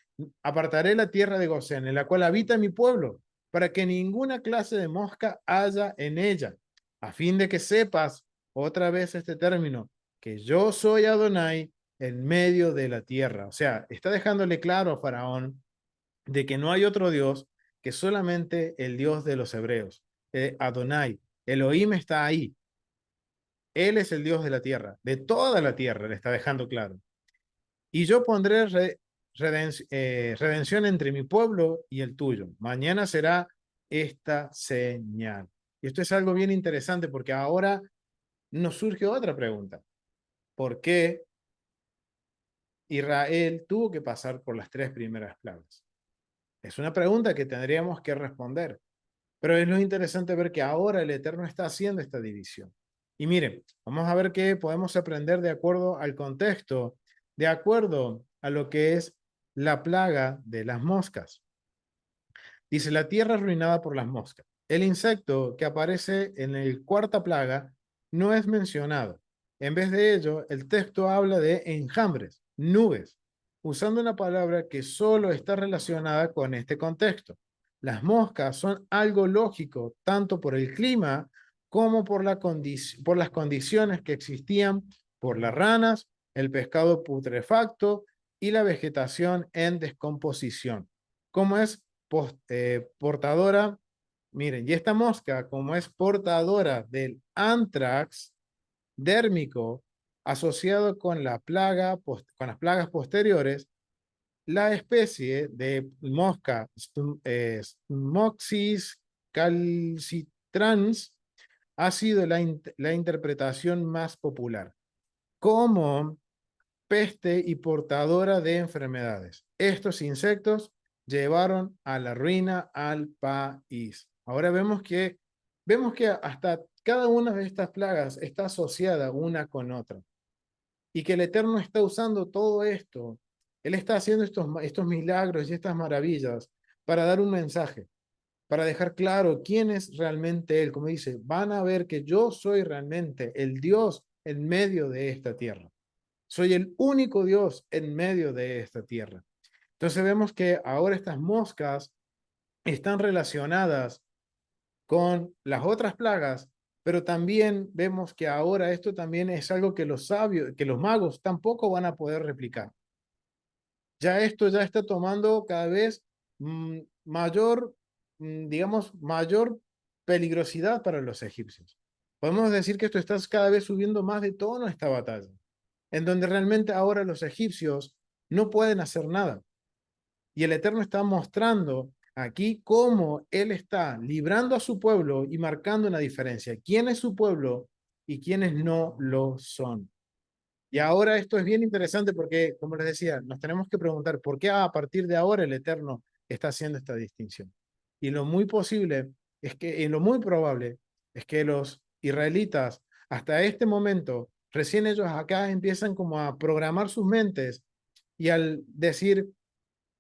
apartaré la tierra de Gosén, en la cual habita mi pueblo, para que ninguna clase de mosca haya en ella, a fin de que sepas otra vez este término, que yo soy Adonai en medio de la tierra. O sea, está dejándole claro a Faraón de que no hay otro Dios que solamente el Dios de los hebreos. Adonai. Elohim está ahí. Él es el Dios de la tierra, de toda la tierra, le está dejando claro. Y yo pondré redención entre mi pueblo y el tuyo. Mañana será esta señal. Y esto es algo bien interesante porque ahora nos surge otra pregunta. ¿Por qué Israel tuvo que pasar por las tres primeras plagas? Es una pregunta que tendríamos que responder. Pero es lo interesante ver que ahora el Eterno está haciendo esta división. Y miren, vamos a ver qué podemos aprender de acuerdo al contexto, de acuerdo a lo que es la plaga de las moscas. Dice, la tierra arruinada por las moscas. El insecto que aparece en el cuarta plaga no es mencionado. En vez de ello, el texto habla de enjambres, nubes, usando una palabra que solo está relacionada con este contexto. Las moscas son algo lógico, tanto por el clima como por por las condiciones que existían por las ranas, el pescado putrefacto y la vegetación en descomposición, como es portadora, miren, y esta mosca, como es portadora del anthrax dérmico asociado con la plaga, con las plagas posteriores, la especie de mosca Smoxis calcitrans ha sido la interpretación más popular como peste y portadora de enfermedades. Estos insectos llevaron a la ruina al país. Ahora vemos que hasta cada una de estas plagas está asociada una con otra y que el Eterno está usando todo esto. Él está haciendo estos milagros y estas maravillas para dar un mensaje, para dejar claro quién es realmente Él. Como dice, van a ver que yo soy realmente el Dios en medio de esta tierra. Soy el único Dios en medio de esta tierra. Entonces vemos que ahora estas moscas están relacionadas con las otras plagas, pero también vemos que ahora esto también es algo que los sabios, que los magos tampoco van a poder replicar. Ya esto ya está tomando cada vez mayor, digamos, mayor peligrosidad para los egipcios. Podemos decir que esto está cada vez subiendo más de tono esta batalla, en donde realmente ahora los egipcios no pueden hacer nada. Y el Eterno está mostrando aquí cómo Él está librando a su pueblo y marcando una diferencia. ¿Quién es su pueblo y quiénes no lo son? Y ahora esto es bien interesante porque, como les decía, nos tenemos que preguntar por qué a partir de ahora el Eterno está haciendo esta distinción. Y lo muy posible es que, y lo muy probable es que los israelitas, hasta este momento, recién ellos acá empiezan como a programar sus mentes y al decir,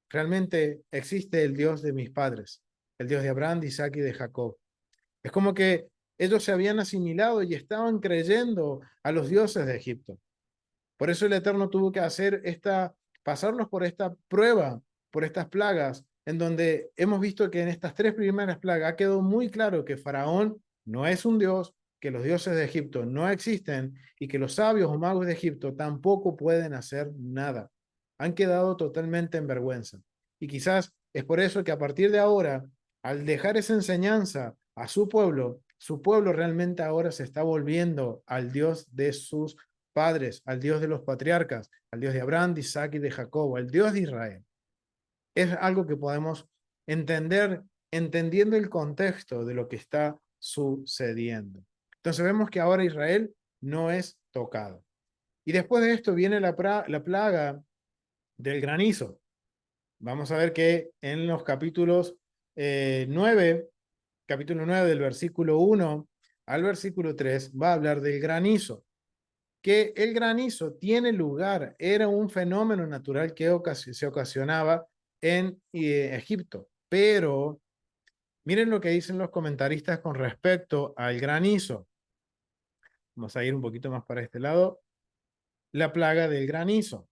realmente existe el Dios de mis padres, el Dios de Abraham, de Isaac y de Jacob. Es como que ellos se habían asimilado y estaban creyendo a los dioses de Egipto. Por eso el Eterno tuvo que hacer pasarlos por esta prueba, por estas plagas, en donde hemos visto que en estas tres primeras plagas ha quedado muy claro que Faraón no es un dios, que los dioses de Egipto no existen y que los sabios o magos de Egipto tampoco pueden hacer nada. Han quedado totalmente en vergüenza. Y quizás es por eso que a partir de ahora, al dejar esa enseñanza a su pueblo realmente ahora se está volviendo al Dios de sus padres, al Dios de los patriarcas, al Dios de Abraham, de Isaac y de Jacob, al Dios de Israel. Es algo que podemos entender entendiendo el contexto de lo que está sucediendo. Entonces vemos que ahora Israel no es tocado. Y después de esto viene la plaga del granizo. Vamos a ver que en los capítulos 9, capítulo 9 del versículo 1 al versículo 3, va a hablar del granizo, que el granizo tiene lugar, era un fenómeno natural que se ocasionaba en Egipto. Pero miren lo que dicen los comentaristas con respecto al granizo. Vamos a ir un poquito más para este lado. La plaga del granizo.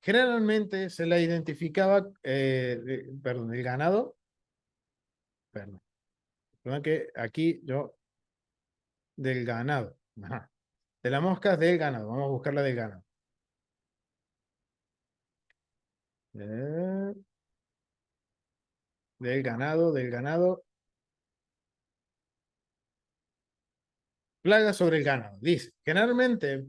Generalmente se la identificaba, perdón, el ganado. Perdón, perdón que aquí yo, del ganado. Ajá. De las moscas del ganado. Vamos a buscar la del ganado. Eh, del ganado, del ganado. plaga sobre el ganado. Dice, generalmente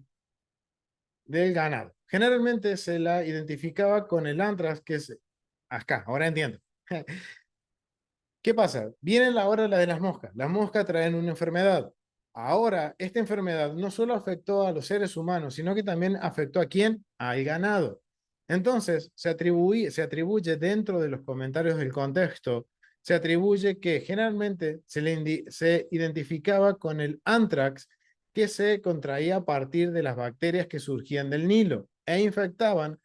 del ganado. Generalmente se la identificaba con el antrax, que es acá, ahora entiendo. ¿Qué pasa? Viene la hora de las moscas. Las moscas traen una enfermedad. Ahora, esta enfermedad no solo afectó a los seres humanos, sino que también afectó a quién? Al ganado. Entonces, se atribuye dentro de los comentarios del contexto, se atribuye que generalmente se identificaba con el antrax que se contraía a partir de las bacterias que surgían del Nilo e infectaban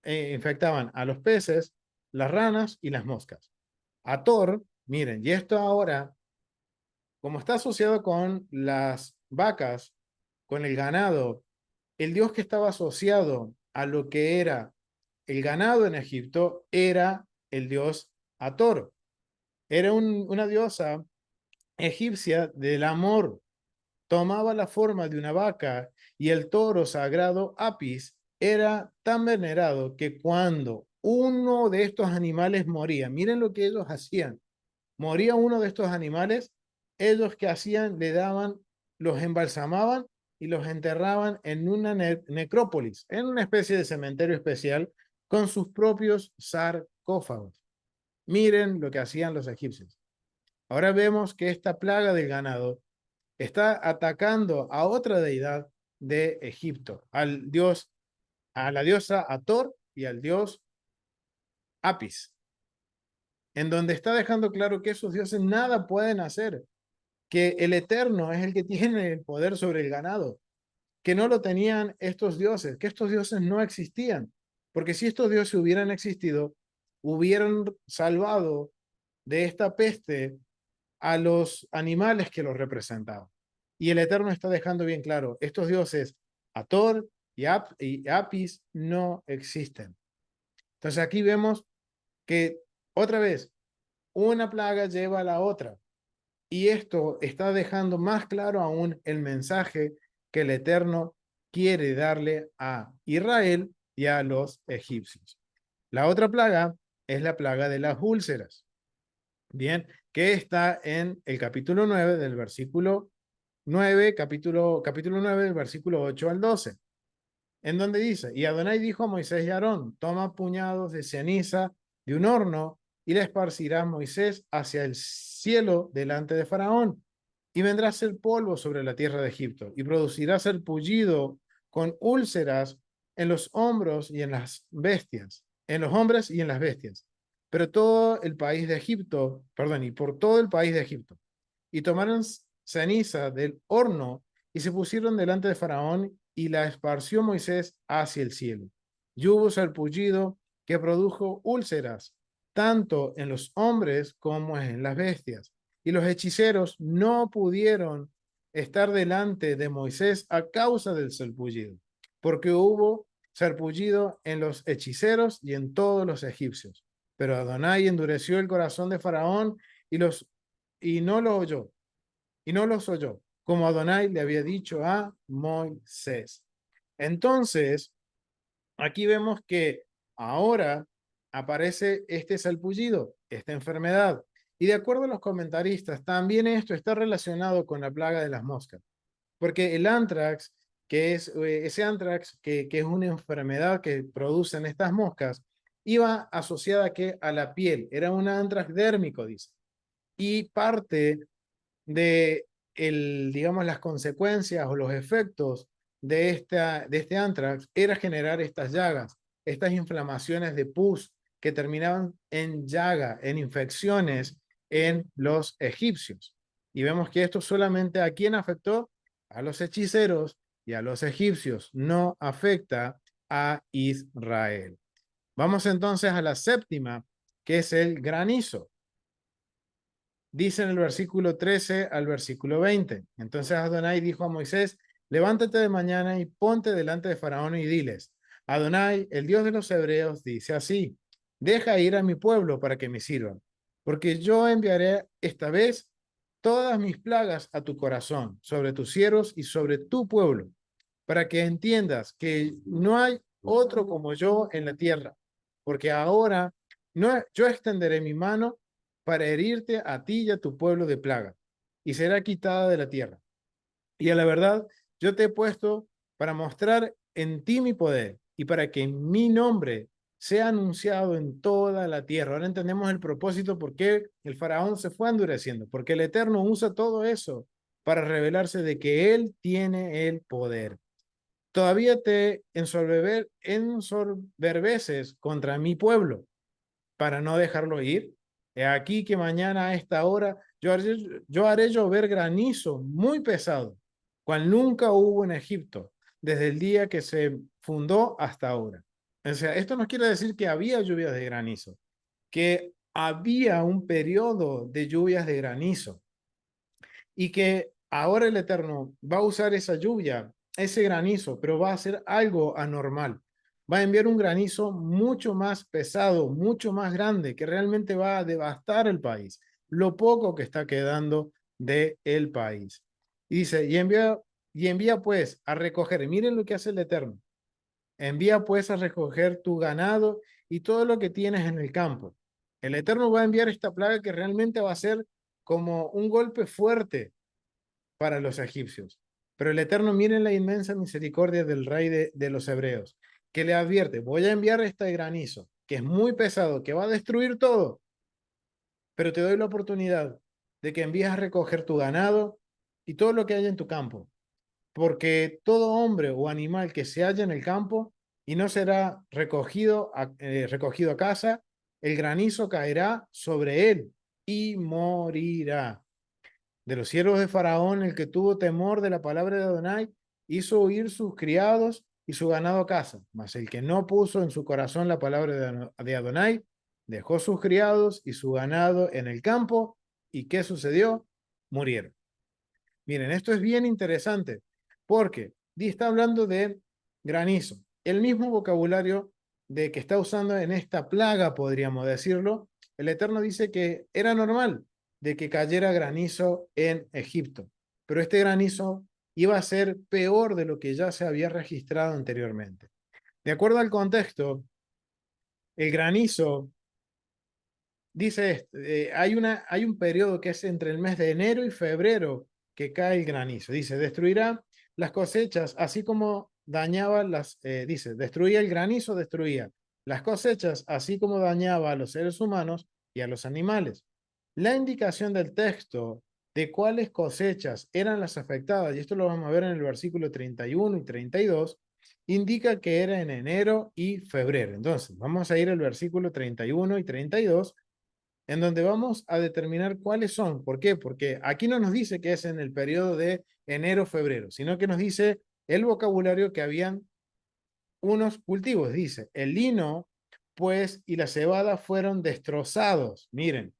a los peces, las ranas y las moscas. A Thor, miren, y esto ahora, como está asociado con las vacas, con el ganado, el dios que estaba asociado a lo que era el ganado en Egipto era el dios Hathor. Era una diosa egipcia del amor. Tomaba la forma de una vaca y el toro sagrado Apis era tan venerado que cuando uno de estos animales moría, miren lo que ellos hacían. Moría uno de estos animales, ellos que hacían, le daban, los embalsamaban y los enterraban en una necrópolis, en una especie de cementerio especial, con sus propios sarcófagos. Miren lo que hacían los egipcios. Ahora vemos que esta plaga del ganado está atacando a otra deidad de Egipto, al dios, a la diosa Hathor y al dios Apis, en donde está dejando claro que esos dioses nada pueden hacer, que el Eterno es el que tiene el poder sobre el ganado, que no lo tenían estos dioses, que estos dioses no existían, porque si estos dioses hubieran existido, hubieran salvado de esta peste a los animales que los representaban. Y el Eterno está dejando bien claro, estos dioses, Hathor y Apis, no existen. Entonces aquí vemos que otra vez, una plaga lleva a la otra. Y esto está dejando más claro aún el mensaje que el Eterno quiere darle a Israel y a los egipcios. La otra plaga es la plaga de las úlceras. Bien, que está en el capítulo 9 del versículo 9, capítulo 9 del versículo 8 al 12, en donde dice, y Adonai dijo a Moisés y Aarón, toma puñados de ceniza de un horno y la esparcirá Moisés hacia el cielo delante de Faraón, y vendrá a ser polvo sobre la tierra de Egipto, y producirá ser pullido con úlceras en los hombros y en las bestias, en los hombres y en las bestias. Pero todo el país de Egipto, perdón, y por todo el país de Egipto. Y tomaron ceniza del horno y se pusieron delante de Faraón y la esparció Moisés hacia el cielo. Y hubo sarpullido que produjo úlceras, tanto en los hombres como en las bestias. Y los hechiceros no pudieron estar delante de Moisés a causa del sarpullido, porque hubo sarpullido en los hechiceros y en todos los egipcios. Pero Adonai endureció el corazón de Faraón y y no lo oyó, y no los oyó, como Adonai le había dicho a Moisés. Entonces, aquí vemos que ahora aparece este salpullido, esta enfermedad. Y de acuerdo a los comentaristas, también esto está relacionado con la plaga de las moscas, porque el antrax, que es ese antrax que es una enfermedad que producen estas moscas, iba asociada a la piel, era un antrax dérmico, dice. Y parte de digamos, las consecuencias o los efectos de este antrax era generar estas llagas, estas inflamaciones de pus que terminaban en llaga, en infecciones en los egipcios. Y vemos que esto solamente a quién afectó, a los hechiceros y a los egipcios, no afecta a Israel. Vamos entonces a la séptima, que es el granizo. Dice en el versículo 13 al versículo 20. Entonces Adonai dijo a Moisés, levántate de mañana y ponte delante de Faraón y diles, Adonai, el Dios de los hebreos, dice así, deja ir a mi pueblo para que me sirvan, porque yo enviaré esta vez todas mis plagas a tu corazón, sobre tus siervos y sobre tu pueblo, para que entiendas que no hay otro como yo en la tierra, porque ahora no, yo extenderé mi mano para herirte a ti y a tu pueblo de plaga, y será quitada de la tierra. Y a la verdad, yo te he puesto para mostrar en ti mi poder y para que mi nombre sea anunciado en toda la tierra. Ahora entendemos el propósito por qué el faraón se fue endureciendo, porque el Eterno usa todo eso para revelarse de que Él tiene el poder. Todavía te ensoberbeces contra mi pueblo para no dejarlo ir. He aquí que mañana a esta hora yo haré llover granizo muy pesado, cual nunca hubo en Egipto, desde el día que se fundó hasta ahora. O sea, esto no quiere decir que había lluvias de granizo, que había un periodo de lluvias de granizo y que ahora el Eterno va a usar esa lluvia, ese granizo, pero va a hacer algo anormal. Va a enviar un granizo mucho más pesado, mucho más grande, que realmente va a devastar el país, lo poco que está quedando de el país. Y dice, y envía pues a recoger, miren lo que hace el Eterno, envía pues a recoger tu ganado y todo lo que tienes en el campo. El Eterno va a enviar esta plaga que realmente va a ser como un golpe fuerte para los egipcios. Pero el Eterno, miren la inmensa misericordia del rey de los hebreos, que le advierte, voy a enviar este granizo, que es muy pesado, que va a destruir todo, pero te doy la oportunidad de que envíes a recoger tu ganado y todo lo que haya en tu campo, porque todo hombre o animal que se halla en el campo y no será recogido a casa, el granizo caerá sobre él y morirá. De los siervos de Faraón, el que tuvo temor de la palabra de Adonai, hizo huir sus criados y su ganado a casa. Mas el que no puso en su corazón la palabra de Adonai, dejó sus criados y su ganado en el campo. ¿Y qué sucedió? Murieron. Miren, esto es bien interesante porque está hablando de granizo. El mismo vocabulario de que está usando en esta plaga, podríamos decirlo, el Eterno dice que era normal de que cayera granizo en Egipto, pero este granizo iba a ser peor de lo que ya se había registrado anteriormente. De acuerdo al contexto, el granizo dice, hay un periodo que es entre el mes de enero y febrero que cae el granizo. Dice, destruirá las cosechas, así como dañaba dice, destruía el granizo, destruía las cosechas, así como dañaba a los seres humanos y a los animales. La indicación del texto de cuáles cosechas eran las afectadas, y esto lo vamos a ver en el versículo 31 y 32, indica que era en enero y febrero. Entonces, vamos a ir al versículo 31 y 32 en donde vamos a determinar cuáles son. ¿Por qué? Porque aquí no nos dice que es en el periodo de enero-febrero, sino que nos dice el vocabulario que habían unos cultivos. Dice, el lino, pues, y la cebada fueron destrozados. Miren,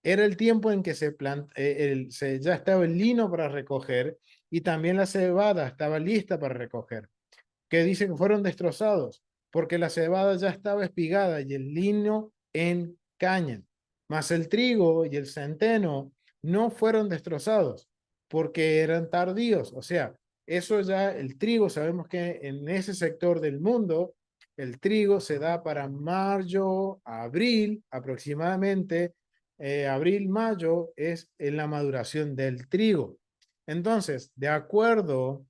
era el tiempo en que ya estaba el lino para recoger y también la cebada estaba lista para recoger. Que dice que fueron destrozados porque la cebada ya estaba espigada y el lino en caña. Mas el trigo y el centeno no fueron destrozados porque eran tardíos. O sea, eso ya, el trigo, sabemos que en ese sector del mundo, el trigo se da para mayo, abril aproximadamente. Abril, mayo es en la maduración del trigo. Entonces, de acuerdo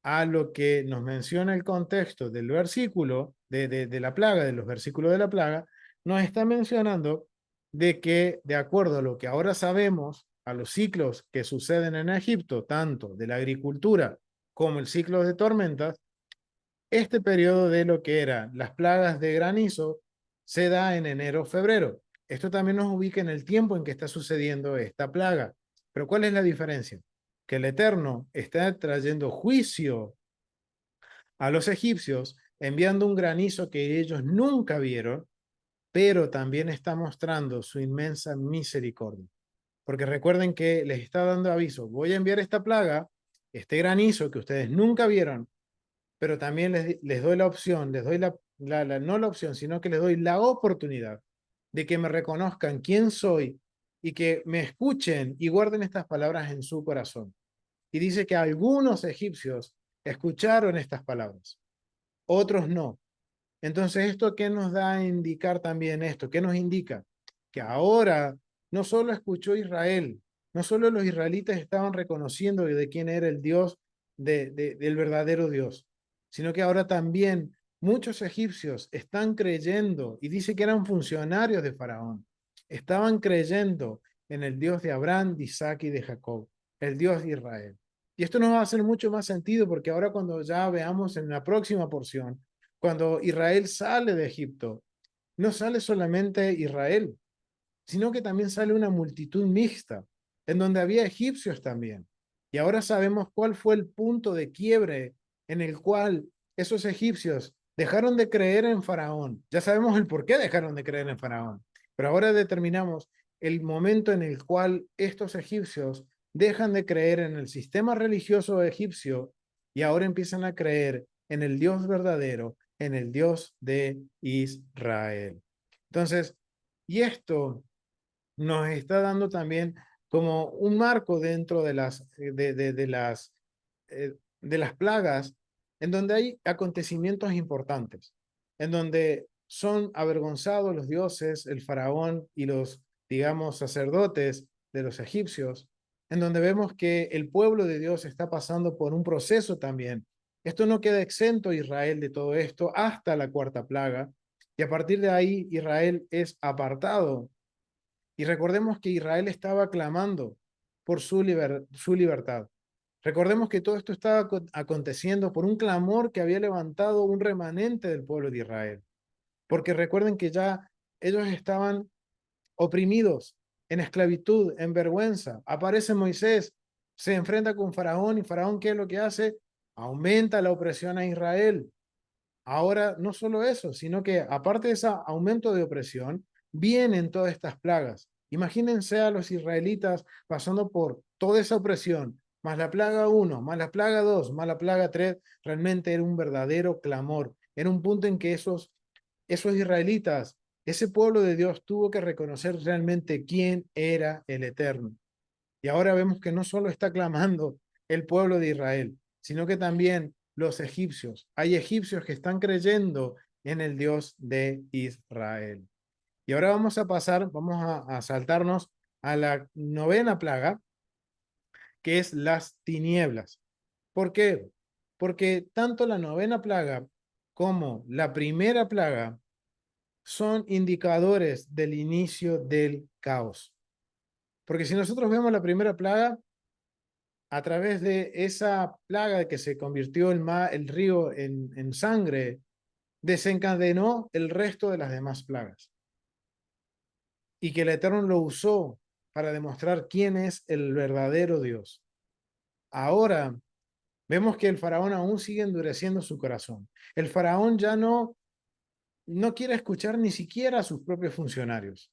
a lo que nos menciona el contexto del versículo, de la plaga, de los versículos de la plaga, nos está mencionando de que, de acuerdo a lo que ahora sabemos, a los ciclos que suceden en Egipto, tanto de la agricultura como el ciclo de tormentas, este periodo de lo que eran las plagas de granizo se da en enero-febrero. Esto también nos ubica en el tiempo en que está sucediendo esta plaga. Pero ¿cuál es la diferencia? Que el Eterno está trayendo juicio a los egipcios, enviando un granizo que ellos nunca vieron, pero también está mostrando su inmensa misericordia. Porque recuerden que les está dando aviso, voy a enviar esta plaga, este granizo que ustedes nunca vieron, pero también les doy la opción, les doy no la opción, sino que les doy la oportunidad de que me reconozcan quién soy y que me escuchen y guarden estas palabras en su corazón. Y dice que algunos egipcios escucharon estas palabras, otros no. Entonces, ¿esto qué nos da a indicar también esto? ¿Qué nos indica? Que ahora no solo escuchó Israel no solo los israelitas estaban reconociendo de quién era el Dios, del verdadero Dios, sino que ahora también muchos egipcios están creyendo, y dice que eran funcionarios de Faraón, estaban creyendo en el Dios de Abraham, de Isaac y de Jacob, el Dios de Israel. Y esto nos va a hacer mucho más sentido porque ahora cuando ya veamos en la próxima porción, cuando Israel sale de Egipto, no sale solamente Israel, sino que también sale una multitud mixta, en donde había egipcios también. Y ahora sabemos cuál fue el punto de quiebre en el cual esos egipcios dejaron de creer en Faraón. Ya sabemos el por qué dejaron de creer en Faraón, pero ahora determinamos el momento en el cual estos egipcios dejan de creer en el sistema religioso egipcio y ahora empiezan a creer en el Dios verdadero, en el Dios de Israel. Entonces, y esto nos está dando también como un marco dentro de las plagas, en donde hay acontecimientos importantes, en donde son avergonzados los dioses, el faraón y los, digamos, sacerdotes de los egipcios, en donde vemos que el pueblo de Dios está pasando por un proceso también. Esto no queda exento Israel de todo esto hasta la cuarta plaga, y a partir de ahí Israel es apartado y recordemos que Israel estaba clamando por su libertad. Recordemos que todo esto estaba aconteciendo por un clamor que había levantado un remanente del pueblo de Israel. Porque recuerden que ya ellos estaban oprimidos, en esclavitud, en vergüenza. Aparece Moisés, se enfrenta con Faraón y Faraón, ¿qué es lo que hace? Aumenta la opresión a Israel. Ahora, no solo eso, sino que aparte de ese aumento de opresión, vienen todas estas plagas. Imagínense a los israelitas pasando por toda esa opresión, más la plaga 1, más la plaga 2, más la plaga 3, realmente era un verdadero clamor. Era un punto en que esos israelitas, ese pueblo de Dios tuvo que reconocer realmente quién era el Eterno. Y ahora vemos que no solo está clamando el pueblo de Israel, sino que también los egipcios. Hay egipcios que están creyendo en el Dios de Israel. Y ahora vamos a pasar, vamos a saltarnos a la novena plaga, que es las tinieblas. ¿Por qué? Porque tanto la novena plaga como la primera plaga son indicadores del inicio del caos. Porque si nosotros vemos la primera plaga, a través de esa plaga que se convirtió el río en sangre, desencadenó el resto de las demás plagas. Y que el Eterno lo usó para demostrar quién es el verdadero Dios. Ahora vemos que el faraón aún sigue endureciendo su corazón. El faraón ya no quiere escuchar ni siquiera a sus propios funcionarios.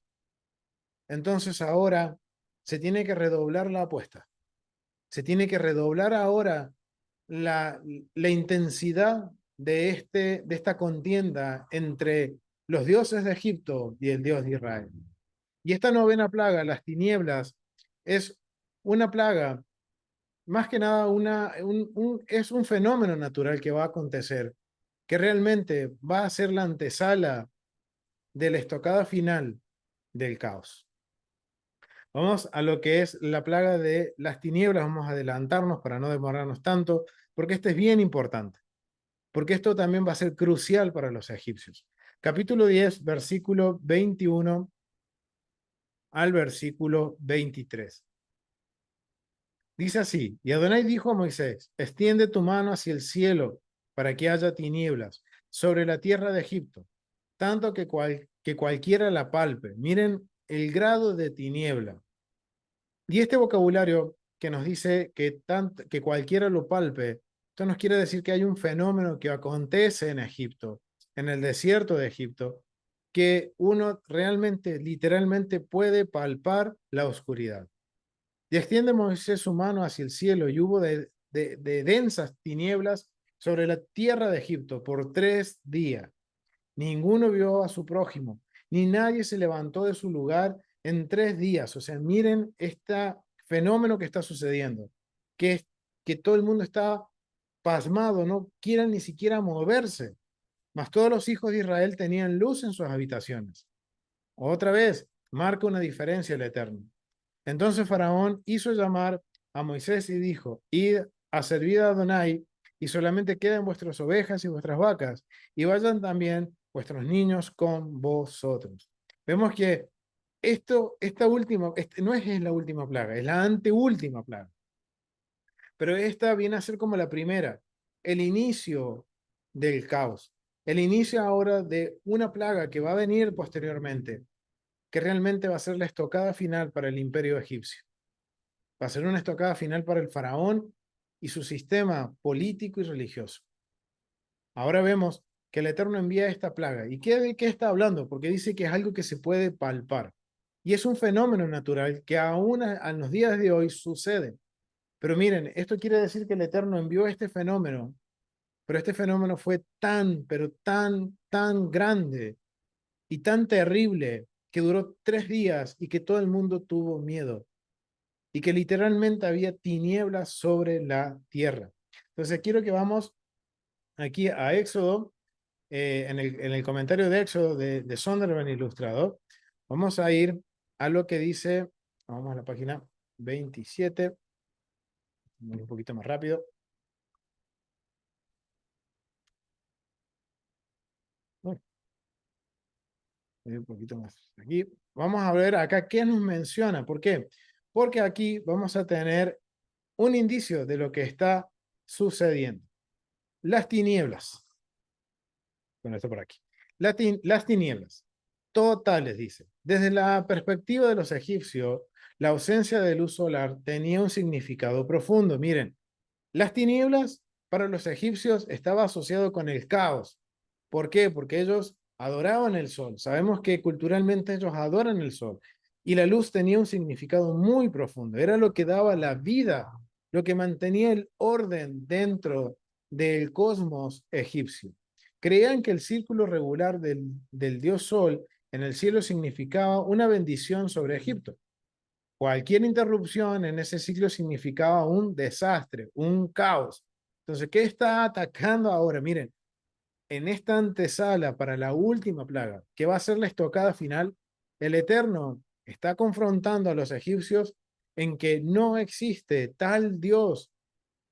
Entonces ahora se tiene que redoblar la apuesta. Se tiene que redoblar ahora la intensidad de esta contienda entre los dioses de Egipto y el Dios de Israel. Y esta novena plaga, las tinieblas, es una plaga, más que nada es un fenómeno natural que va a acontecer, que realmente va a ser la antesala de la estocada final del caos. Vamos a lo que es la plaga de las tinieblas, vamos a adelantarnos para no demorarnos tanto, porque este es bien importante, porque esto también va a ser crucial para los egipcios. Capítulo 10, versículo 21 al versículo 23. Dice así, y Adonai dijo a Moisés, extiende tu mano hacia el cielo para que haya tinieblas sobre la tierra de Egipto, tanto que cualquiera la palpe. Miren el grado de tiniebla. Y este vocabulario que nos dice que cualquiera lo palpe, esto nos quiere decir que hay un fenómeno que acontece en Egipto, en el desierto de Egipto, que uno realmente, literalmente puede palpar la oscuridad. Y extiende Moisés su mano hacia el cielo y hubo de densas tinieblas sobre la tierra de Egipto por 3 días. Ninguno vio a su prójimo, ni nadie se levantó de su lugar en 3 días. O sea, miren este fenómeno que está sucediendo, que es que todo el mundo está pasmado, no quieren ni siquiera moverse. Mas todos los hijos de Israel tenían luz en sus habitaciones. Otra vez, marca una diferencia el Eterno. Entonces Faraón hizo llamar a Moisés y dijo, id a servir a Adonai, y solamente queden vuestras ovejas y vuestras vacas, y vayan también vuestros niños con vosotros. Vemos que esta última, no es la última plaga, es la anteúltima plaga. Pero esta viene a ser como la primera, el inicio del caos, el inicio ahora de una plaga que va a venir posteriormente, que realmente va a ser la estocada final para el imperio egipcio. Va a ser una estocada final para el faraón y su sistema político y religioso. Ahora vemos que el Eterno envía esta plaga. ¿Y de qué está hablando? Porque dice que es algo que se puede palpar. Y es un fenómeno natural que aún a los días de hoy sucede. Pero miren, esto quiere decir que el Eterno envió este fenómeno, pero este fenómeno fue tan, pero tan grande y tan terrible que duró 3 días y que todo el mundo tuvo miedo y que literalmente había tinieblas sobre la tierra. Entonces quiero que vamos aquí a Éxodo, en el comentario de Éxodo de Sondervan Ilustrador, vamos a ir a lo que dice, vamos a la página 27, un poquito más rápido. Un poquito más aquí. Vamos a ver acá qué nos menciona. ¿Por qué? Porque aquí vamos a tener un indicio de lo que está sucediendo. Las tinieblas. Bueno, esto por aquí. Las tinieblas totales, dice. Desde la perspectiva de los egipcios, la ausencia de luz solar tenía un significado profundo. Miren, las tinieblas para los egipcios estaba asociado con el caos. ¿Por qué? Porque ellos adoraban el sol. Sabemos que culturalmente ellos adoran el sol. Y la luz tenía un significado muy profundo. Era lo que daba la vida, lo que mantenía el orden dentro del cosmos egipcio. Creían que el círculo regular del dios sol en el cielo significaba una bendición sobre Egipto. Cualquier interrupción en ese ciclo significaba un desastre, un caos. Entonces, ¿qué está atacando ahora? Miren, en esta antesala para la última plaga, que va a ser la estocada final, el Eterno está confrontando a los egipcios en que no existe tal Dios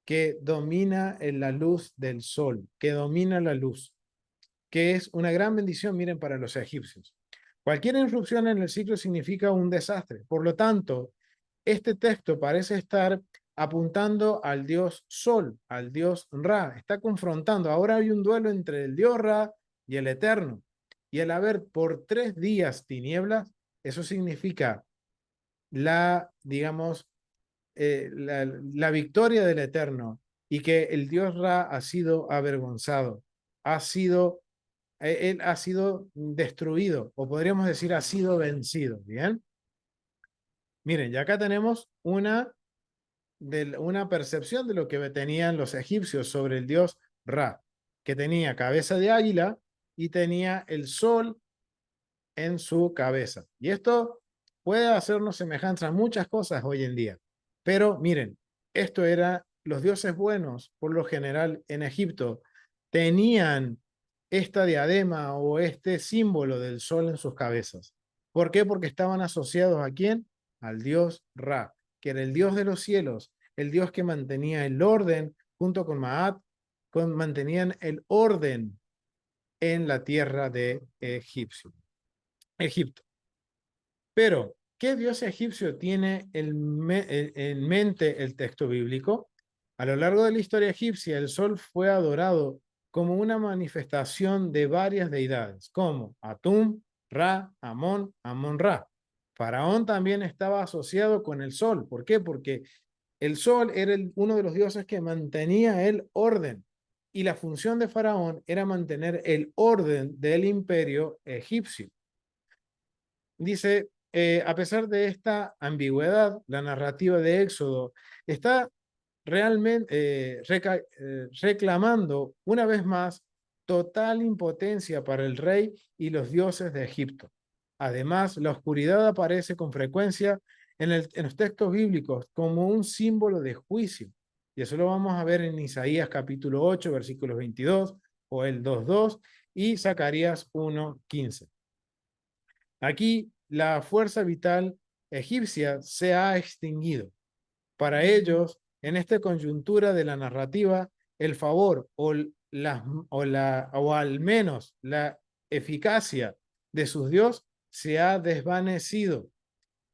que domina en la luz del sol, que domina la luz, que es una gran bendición, miren, para los egipcios. Cualquier interrupción en el ciclo significa un desastre. Por lo tanto, este texto parece estar apuntando al dios Sol, al dios Ra. Está confrontando. Ahora hay un duelo entre el dios Ra y el Eterno. Y al haber por 3 días tinieblas, eso significa digamos, la victoria del Eterno y que el dios Ra ha sido avergonzado, él ha sido destruido, o podríamos decir ha sido vencido. Bien, miren, ya acá tenemos una percepción de lo que tenían los egipcios sobre el dios Ra, que tenía cabeza de águila y tenía el sol en su cabeza. Y esto puede hacernos semejanza a muchas cosas hoy en día. Pero miren, esto era los dioses buenos, por lo general en Egipto, tenían esta diadema o este símbolo del sol en sus cabezas. ¿Por qué? Porque estaban asociados ¿a quién? Al dios Ra, que era el dios de los cielos, el dios que mantenía el orden junto con Maat, mantenían el orden en la tierra de Egipto. Pero, ¿qué dios egipcio tiene en mente el texto bíblico? A lo largo de la historia egipcia, el sol fue adorado como una manifestación de varias deidades, como Atum, Ra, Amón, Amón-Ra. Faraón también estaba asociado con el sol. ¿Por qué? Porque el sol era uno de los dioses que mantenía el orden. Y la función de Faraón era mantener el orden del imperio egipcio. Dice, a pesar de esta ambigüedad, la narrativa de Éxodo está realmente reclamando una vez más total impotencia para el rey y los dioses de Egipto. Además, la oscuridad aparece con frecuencia en los textos bíblicos como un símbolo de juicio. Y eso lo vamos a ver en Isaías capítulo 8, versículos 22, o el 2:2 y Zacarías 1:15. Aquí la fuerza vital egipcia se ha extinguido. Para ellos, en esta coyuntura de la narrativa, el favor o al menos la eficacia de sus dioses se ha desvanecido.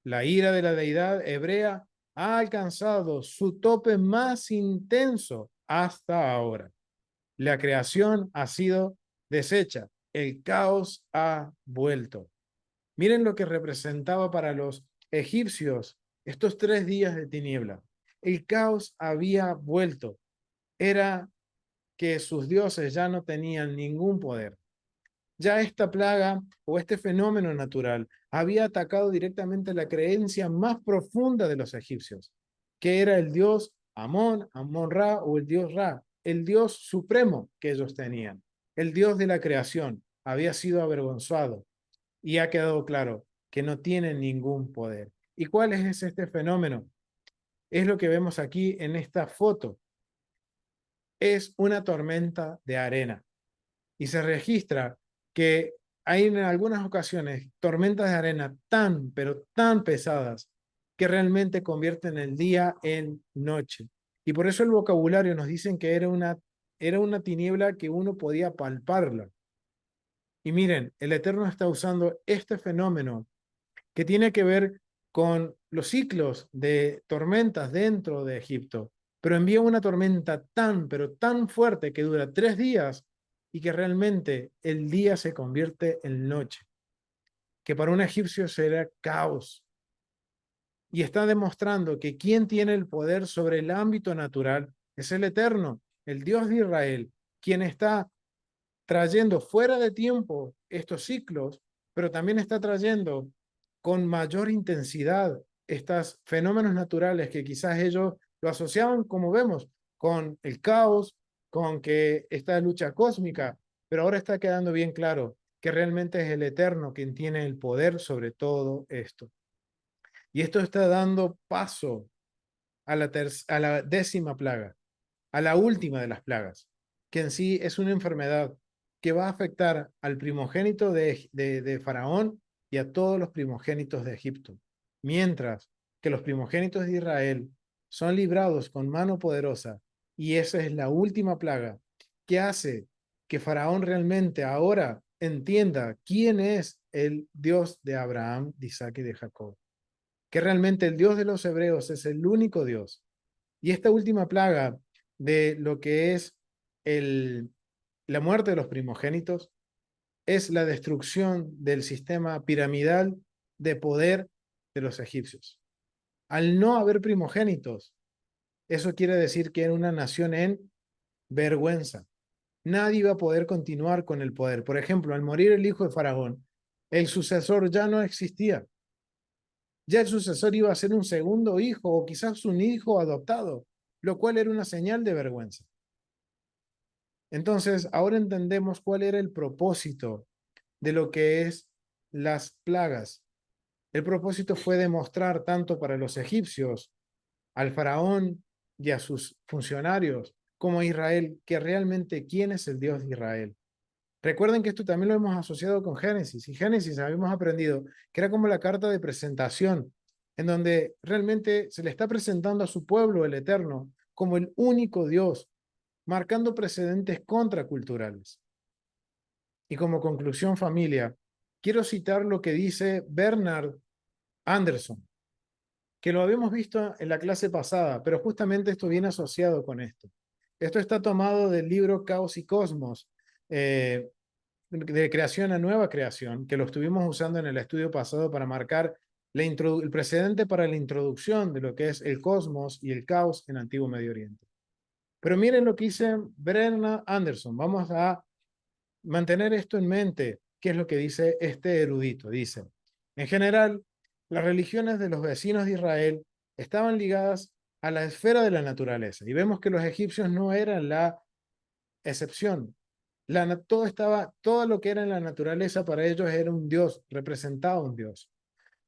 La ira de la deidad hebrea ha alcanzado su tope más intenso hasta ahora. La creación ha sido deshecha. El caos ha vuelto. Miren lo que representaba para los egipcios estos 3 días de tiniebla. El caos había vuelto. Era que sus dioses ya no tenían ningún poder. Ya esta plaga o este fenómeno natural había atacado directamente la creencia más profunda de los egipcios, que era el dios Amón, Amón-Ra o el dios Ra, el dios supremo que ellos tenían, el dios de la creación, había sido avergonzado y ha quedado claro que no tiene ningún poder. ¿Y cuál es este fenómeno? Es lo que vemos aquí en esta foto. Es una tormenta de arena y se registra que hay en algunas ocasiones tormentas de arena tan, pero tan pesadas que realmente convierten el día en noche. Y por eso el vocabulario nos dicen que era una tiniebla que uno podía palparla. Y miren, el Eterno está usando este fenómeno que tiene que ver con los ciclos de tormentas dentro de Egipto, pero envía una tormenta tan, pero tan fuerte que dura 3 días y que realmente el día se convierte en noche, que para un egipcio será caos. Y está demostrando que quien tiene el poder sobre el ámbito natural es el Eterno, el Dios de Israel, quien está trayendo fuera de tiempo estos ciclos, pero también está trayendo con mayor intensidad estos fenómenos naturales que quizás ellos lo asociaban, como vemos, con el caos, con que esta lucha cósmica, pero ahora está quedando bien claro que realmente es el Eterno quien tiene el poder sobre todo esto. Y esto está dando paso a a la 10ª plaga, a la última de las plagas, que en sí es una enfermedad que va a afectar al primogénito de Faraón y a todos los primogénitos de Egipto, mientras que los primogénitos de Israel son librados con mano poderosa, y esa es la última plaga que hace que Faraón realmente ahora entienda quién es el Dios de Abraham, de Isaac y de Jacob, que realmente el Dios de los hebreos es el único Dios. Y esta última plaga de lo que es el, la muerte de los primogénitos es la destrucción del sistema piramidal de poder de los egipcios. Al no haber primogénitos, eso quiere decir que era una nación en vergüenza. Nadie iba a poder continuar con el poder. Por ejemplo, al morir el hijo de Faraón, el sucesor ya no existía. Ya el sucesor iba a ser un segundo hijo o quizás un hijo adoptado, lo cual era una señal de vergüenza. Entonces, ahora entendemos cuál era el propósito de lo que es las plagas. El propósito fue demostrar tanto para los egipcios, al faraón y a sus funcionarios, como a Israel, que realmente quién es el Dios de Israel. Recuerden que esto también lo hemos asociado con Génesis, y Génesis habíamos aprendido que era como la carta de presentación, en donde realmente se le está presentando a su pueblo el Eterno como el único Dios, marcando precedentes contraculturales. Y como conclusión, familia, quiero citar lo que dice Bernard Anderson, que lo habíamos visto en la clase pasada, pero justamente esto viene asociado con esto. Esto está tomado del libro Caos y Cosmos, de creación a nueva creación, que lo estuvimos usando en el estudio pasado para marcar el precedente para la introducción de lo que es el cosmos y el caos en Antiguo Medio Oriente. Pero miren lo que dice Bernard Anderson. Vamos a mantener esto en mente, qué es lo que dice este erudito. Dice, en general, las religiones de los vecinos de Israel estaban ligadas a la esfera de la naturaleza, y vemos que los egipcios no eran la excepción. Todo lo que era en la naturaleza para ellos era un dios, representaba un dios,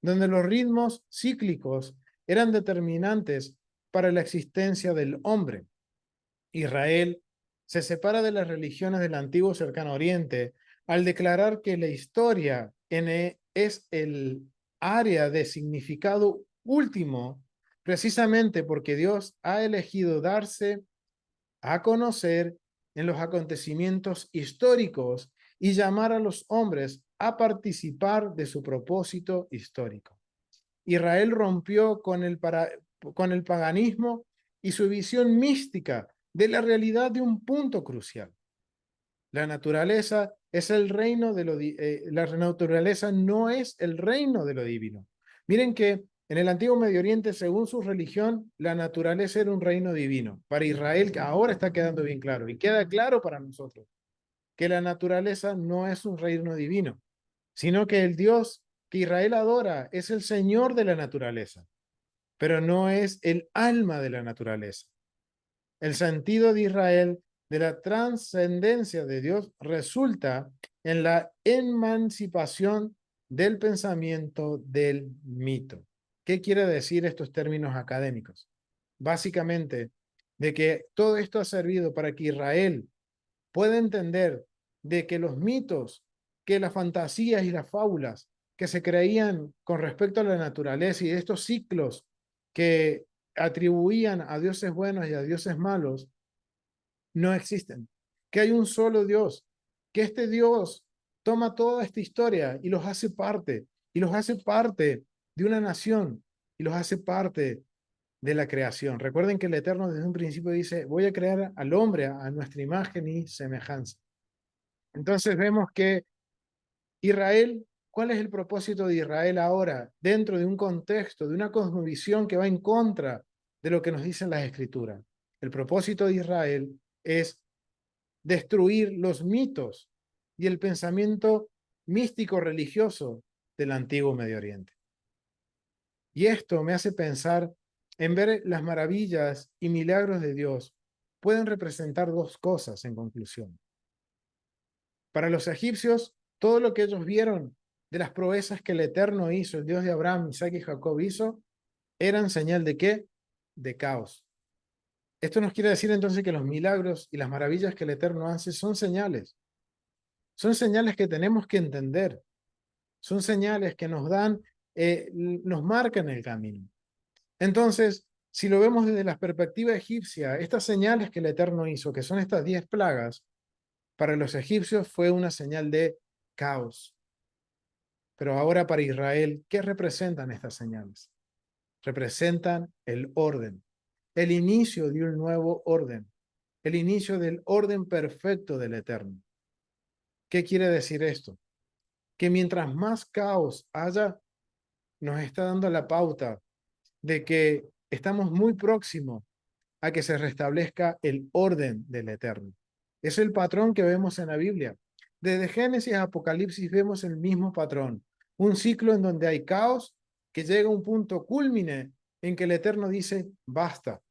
donde los ritmos cíclicos eran determinantes para la existencia del hombre. Israel se separa de las religiones del antiguo cercano oriente al declarar que la historia es el área de significado último, precisamente porque Dios ha elegido darse a conocer en los acontecimientos históricos y llamar a los hombres a participar de su propósito histórico. Israel rompió con el paganismo y su visión mística de la realidad de un punto crucial. La naturaleza es el reino de la naturaleza no es el reino de lo divino. Miren que en el antiguo Medio Oriente, según su religión, la naturaleza era un reino divino. Para Israel, que ahora está quedando bien claro, y queda claro para nosotros, que la naturaleza no es un reino divino, sino que el Dios que Israel adora es el Señor de la naturaleza, pero no es el alma de la naturaleza. El sentido de Israel de la trascendencia de Dios resulta en la emancipación del pensamiento del mito. ¿Qué quiere decir estos términos académicos? Básicamente, de que todo esto ha servido para que Israel pueda entender de que los mitos, que las fantasías y las fábulas que se creían con respecto a la naturaleza y de estos ciclos que atribuían a dioses buenos y a dioses malos, no existen, que hay un solo Dios, que este Dios toma toda esta historia y los hace parte de una nación, y los hace parte de la creación. Recuerden que el Eterno desde un principio dice, voy a crear al hombre a nuestra imagen y semejanza. Entonces vemos que Israel, ¿cuál es el propósito de Israel ahora dentro de un contexto, de una cosmovisión que va en contra de lo que nos dicen las escrituras? El propósito de Israel es destruir los mitos y el pensamiento místico religioso del antiguo Medio Oriente. Y esto me hace pensar en ver las maravillas y milagros de Dios pueden representar dos cosas en conclusión. Para los egipcios, todo lo que ellos vieron de las proezas que el Eterno hizo, el Dios de Abraham, Isaac y Jacob hizo, eran señal de ¿qué? De caos. Esto nos quiere decir entonces que los milagros y las maravillas que el Eterno hace son señales. Son señales que tenemos que entender. Son señales que nos dan, nos marcan el camino. Entonces, si lo vemos desde la perspectiva egipcia, estas señales que el Eterno hizo, que son estas 10 plagas, para los egipcios fue una señal de caos. Pero ahora para Israel, ¿qué representan estas señales? Representan el orden, el inicio de un nuevo orden, el inicio del orden perfecto del Eterno. ¿Qué quiere decir esto? Que mientras más caos haya, nos está dando la pauta de que estamos muy próximos a que se restablezca el orden del Eterno. Es el patrón que vemos en la Biblia. Desde Génesis a Apocalipsis vemos el mismo patrón. Un ciclo en donde hay caos que llega a un punto cúlmine en que el Eterno dice, basta.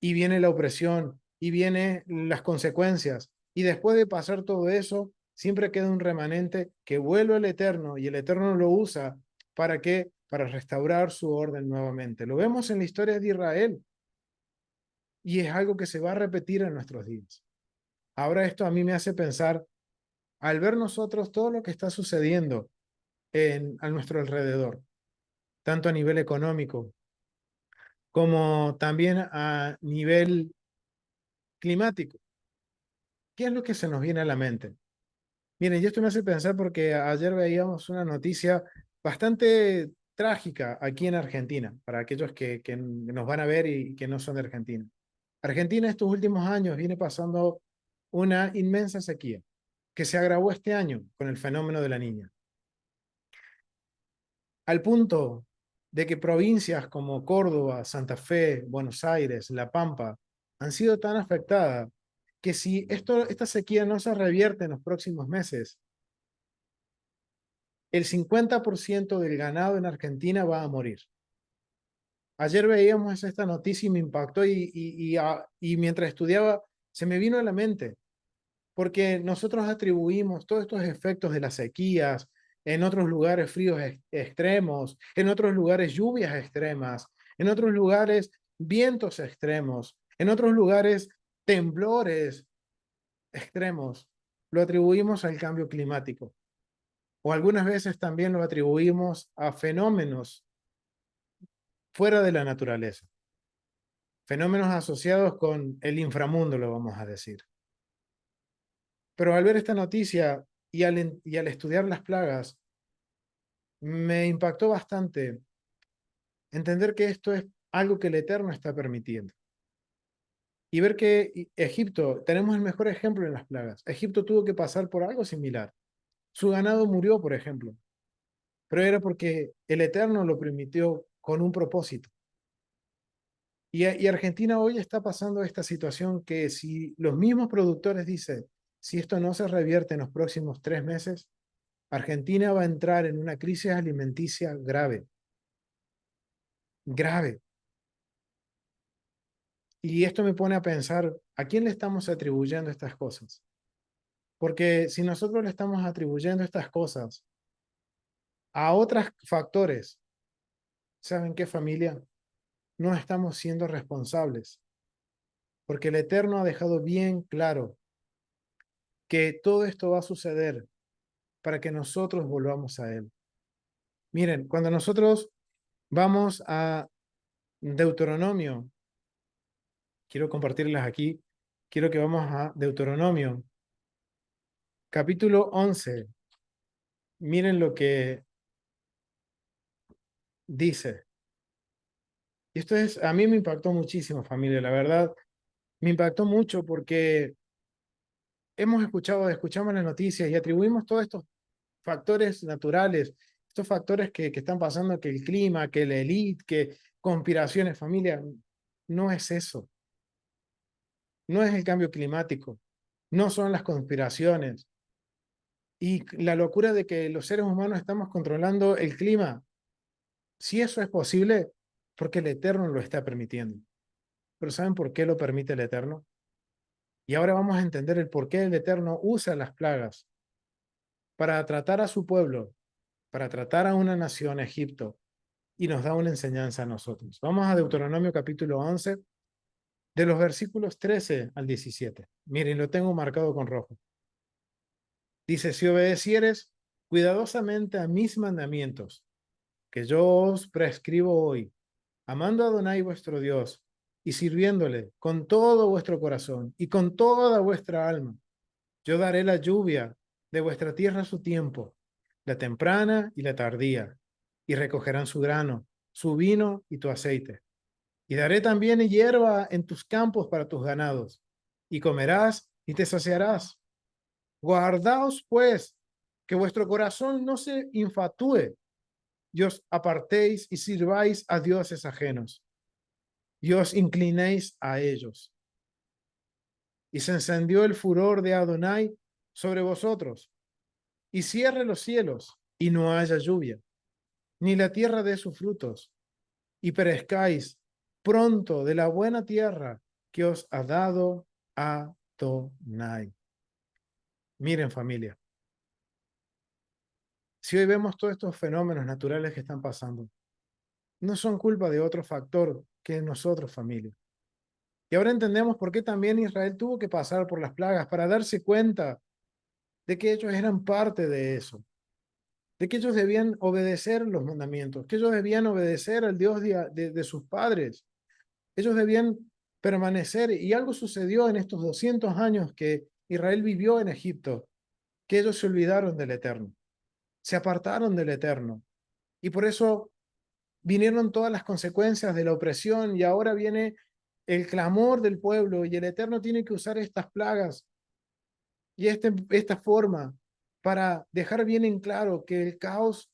Y viene la opresión y vienen las consecuencias. Y después de pasar todo eso, siempre queda un remanente que vuelve al Eterno y el Eterno lo usa ¿para qué? Para restaurar su orden nuevamente. Lo vemos en la historia de Israel y es algo que se va a repetir en nuestros días. Ahora esto a mí me hace pensar, al ver nosotros todo lo que está sucediendo a nuestro alrededor, tanto a nivel económico como también a nivel climático, ¿qué es lo que se nos viene a la mente? Miren, y esto me hace pensar porque ayer veíamos una noticia bastante trágica aquí en Argentina, para aquellos que nos van a ver y que no son de Argentina. Argentina estos últimos años viene pasando una inmensa sequía que se agravó este año con el fenómeno de la Niña, al punto de que provincias como Córdoba, Santa Fe, Buenos Aires, La Pampa han sido tan afectadas que si esta sequía no se revierte en los próximos meses, el 50% del ganado en Argentina va a morir. Ayer veíamos esta noticia y me impactó y mientras estudiaba se me vino a la mente, porque nosotros atribuimos todos estos efectos de las sequías, en otros lugares fríos extremos, en otros lugares lluvias extremas, en otros lugares vientos extremos, en otros lugares temblores extremos, lo atribuimos al cambio climático. o algunas veces también lo atribuimos a fenómenos fuera de la naturaleza, fenómenos asociados con el inframundo, lo vamos a decir. Pero al ver esta noticia y al estudiar las plagas, me impactó bastante entender que esto es algo que el Eterno está permitiendo. Y ver que Egipto, tenemos el mejor ejemplo en las plagas. Egipto tuvo que pasar por algo similar. Su ganado murió, por ejemplo, pero era porque el Eterno lo permitió con un propósito. Y Argentina hoy está pasando esta situación que si los mismos productores dicen, si esto no se revierte en los próximos 3 meses, Argentina va a entrar en una crisis alimenticia grave, grave. Y esto me pone a pensar, ¿a quién le estamos atribuyendo estas cosas? Porque si nosotros le estamos atribuyendo estas cosas a otros factores, ¿saben qué, familia? No estamos siendo responsables, porque el Eterno ha dejado bien claro que todo esto va a suceder para que nosotros volvamos a Él. Miren, cuando nosotros vamos a Deuteronomio, quiero compartirles aquí, quiero que vamos a Deuteronomio, capítulo 11. Miren lo que dice. Y esto es, a mí me impactó muchísimo, familia, la verdad, me impactó mucho porque escuchamos las noticias y atribuimos todos estos factores naturales, estos factores que están pasando, que el clima, que la élite, que conspiraciones, familia, no es eso, no es el cambio climático, no son las conspiraciones y la locura de que los seres humanos estamos controlando el clima. Si eso es posible, porque el Eterno lo está permitiendo. Pero ¿saben por qué lo permite el Eterno? Y ahora vamos a entender el por qué el Eterno usa las plagas para tratar a su pueblo, para tratar a una nación, Egipto, y nos da una enseñanza a nosotros. Vamos a Deuteronomio capítulo 11, de los versículos 13 al 17. Miren, lo tengo marcado con rojo. Dice, si obedecieres cuidadosamente a mis mandamientos, que yo os prescribo hoy, amando a Adonai vuestro Dios y sirviéndole con todo vuestro corazón y con toda vuestra alma, yo daré la lluvia de vuestra tierra a su tiempo, la temprana y la tardía, y recogerán su grano, su vino y tu aceite. Y daré también hierba en tus campos para tus ganados, y comerás y te saciarás. Guardaos, pues, que vuestro corazón no se infatúe, y os apartéis y sirváis a dioses ajenos, y os inclinéis a ellos. Y se encendió el furor de Adonai sobre vosotros, y cierre los cielos, y no haya lluvia, ni la tierra dé sus frutos, y perezcáis pronto de la buena tierra que os ha dado Adonai. Miren, familia, si hoy vemos todos estos fenómenos naturales que están pasando, no son culpa de otro factor que nosotros, familia. Y ahora entendemos por qué también Israel tuvo que pasar por las plagas para darse cuenta de que ellos eran parte de eso, de que ellos debían obedecer los mandamientos, que ellos debían obedecer al Dios de sus padres, ellos debían permanecer. Y algo sucedió en estos 200 años que Israel vivió en Egipto, que ellos se olvidaron del Eterno, se apartaron del Eterno. Y por eso vinieron todas las consecuencias de la opresión y ahora viene el clamor del pueblo y el Eterno tiene que usar estas plagas y esta forma para dejar bien en claro que el caos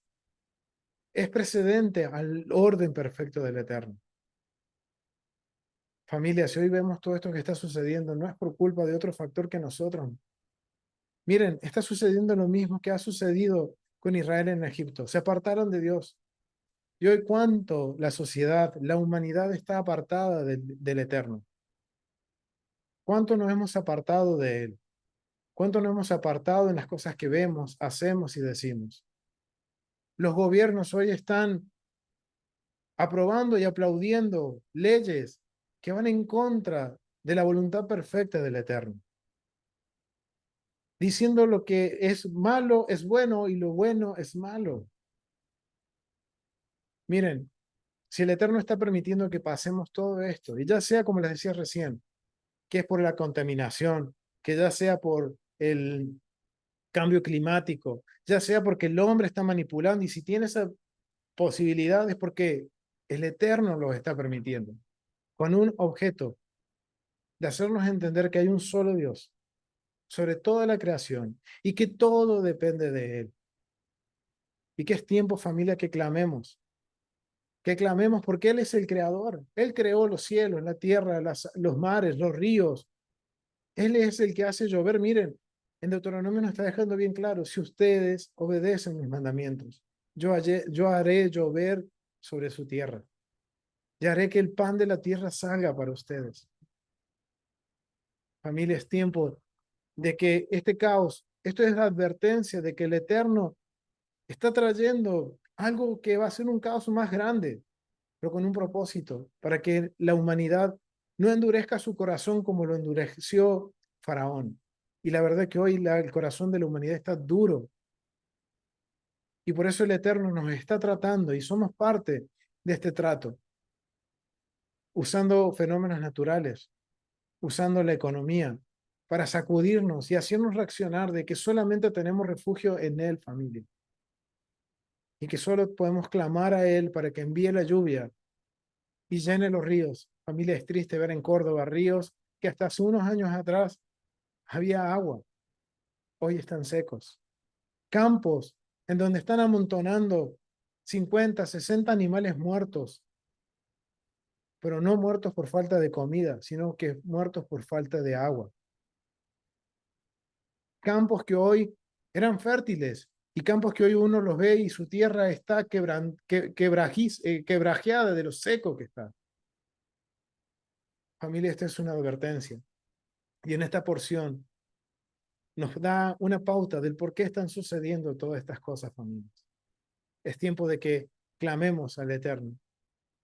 es precedente al orden perfecto del Eterno. Familia, si hoy vemos todo esto que está sucediendo, no es por culpa de otro factor que nosotros. Miren, está sucediendo lo mismo que ha sucedido con Israel en Egipto. Se apartaron de Dios. Y hoy cuánto la sociedad, la humanidad está apartada del Eterno. ¿Cuánto nos hemos apartado de Él? ¿Cuánto nos hemos apartado en las cosas que vemos, hacemos y decimos? Los gobiernos hoy están aprobando y aplaudiendo leyes que van en contra de la voluntad perfecta del Eterno. diciendo lo que es malo es bueno y lo bueno es malo. Miren, si el Eterno está permitiendo que pasemos todo esto, y ya sea como les decía recién, que es por la contaminación, que ya sea por el cambio climático, ya sea porque el hombre está manipulando, y si tiene esa posibilidad es porque el Eterno lo está permitiendo, con un objeto de hacernos entender que hay un solo Dios sobre toda la creación y que todo depende de Él. Y que es tiempo, familia, que clamemos porque Él es el creador. Él creó los cielos, la tierra, los mares, los ríos. Él es el que hace llover. Miren, en Deuteronomio nos está dejando bien claro, si ustedes obedecen mis mandamientos, yo haré llover sobre su tierra. Y haré que el pan de la tierra salga para ustedes. Familia, es tiempo de que este caos, esto es la advertencia de que el Eterno está trayendo algo que va a ser un caos más grande, pero con un propósito, para que la humanidad no endurezca su corazón como lo endureció Faraón. Y la verdad es que hoy el corazón de la humanidad está duro. Y por eso el Eterno nos está tratando y somos parte de este trato, usando fenómenos naturales, usando la economía, para sacudirnos y hacernos reaccionar de que solamente tenemos refugio en Él, familia, y que solo podemos clamar a Él para que envíe la lluvia y llene los ríos. Familia, es triste ver en Córdoba ríos que hasta hace unos años atrás había agua, hoy están secos. Campos en donde están amontonando 50, 60 animales muertos, pero no muertos por falta de comida, sino que muertos por falta de agua. Campos que hoy eran fértiles y campos que hoy uno los ve y su tierra está quebrajeada de lo seco que está. Familia, esta es una advertencia. Y en esta porción nos da una pauta del por qué están sucediendo todas estas cosas, familias. Es tiempo de que clamemos al Eterno,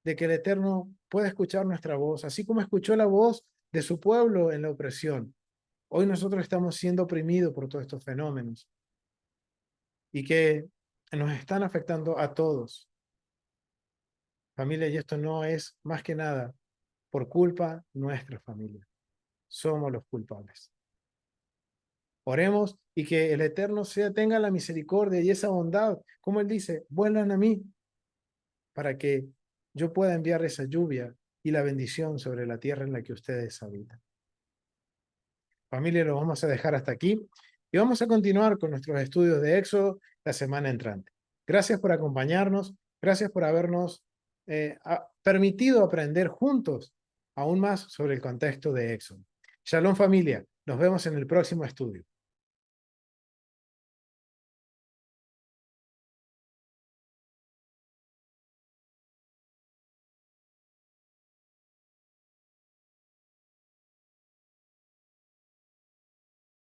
de que el Eterno pueda escuchar nuestra voz, así como escuchó la voz de su pueblo en la opresión. Hoy nosotros estamos siendo oprimidos por todos estos fenómenos y que nos están afectando a todos. Familia, y esto no es más que nada por culpa nuestra, familia. Somos los culpables. Oremos y que el Eterno tenga la misericordia y esa bondad, como Él dice, vuelvan a mí para que yo pueda enviar esa lluvia y la bendición sobre la tierra en la que ustedes habitan. Familia, lo vamos a dejar hasta aquí y vamos a continuar con nuestros estudios de Éxodo la semana entrante. Gracias por acompañarnos, gracias por habernos permitido aprender juntos aún más sobre el contexto de Éxodo. Shalom, familia, nos vemos en el próximo estudio.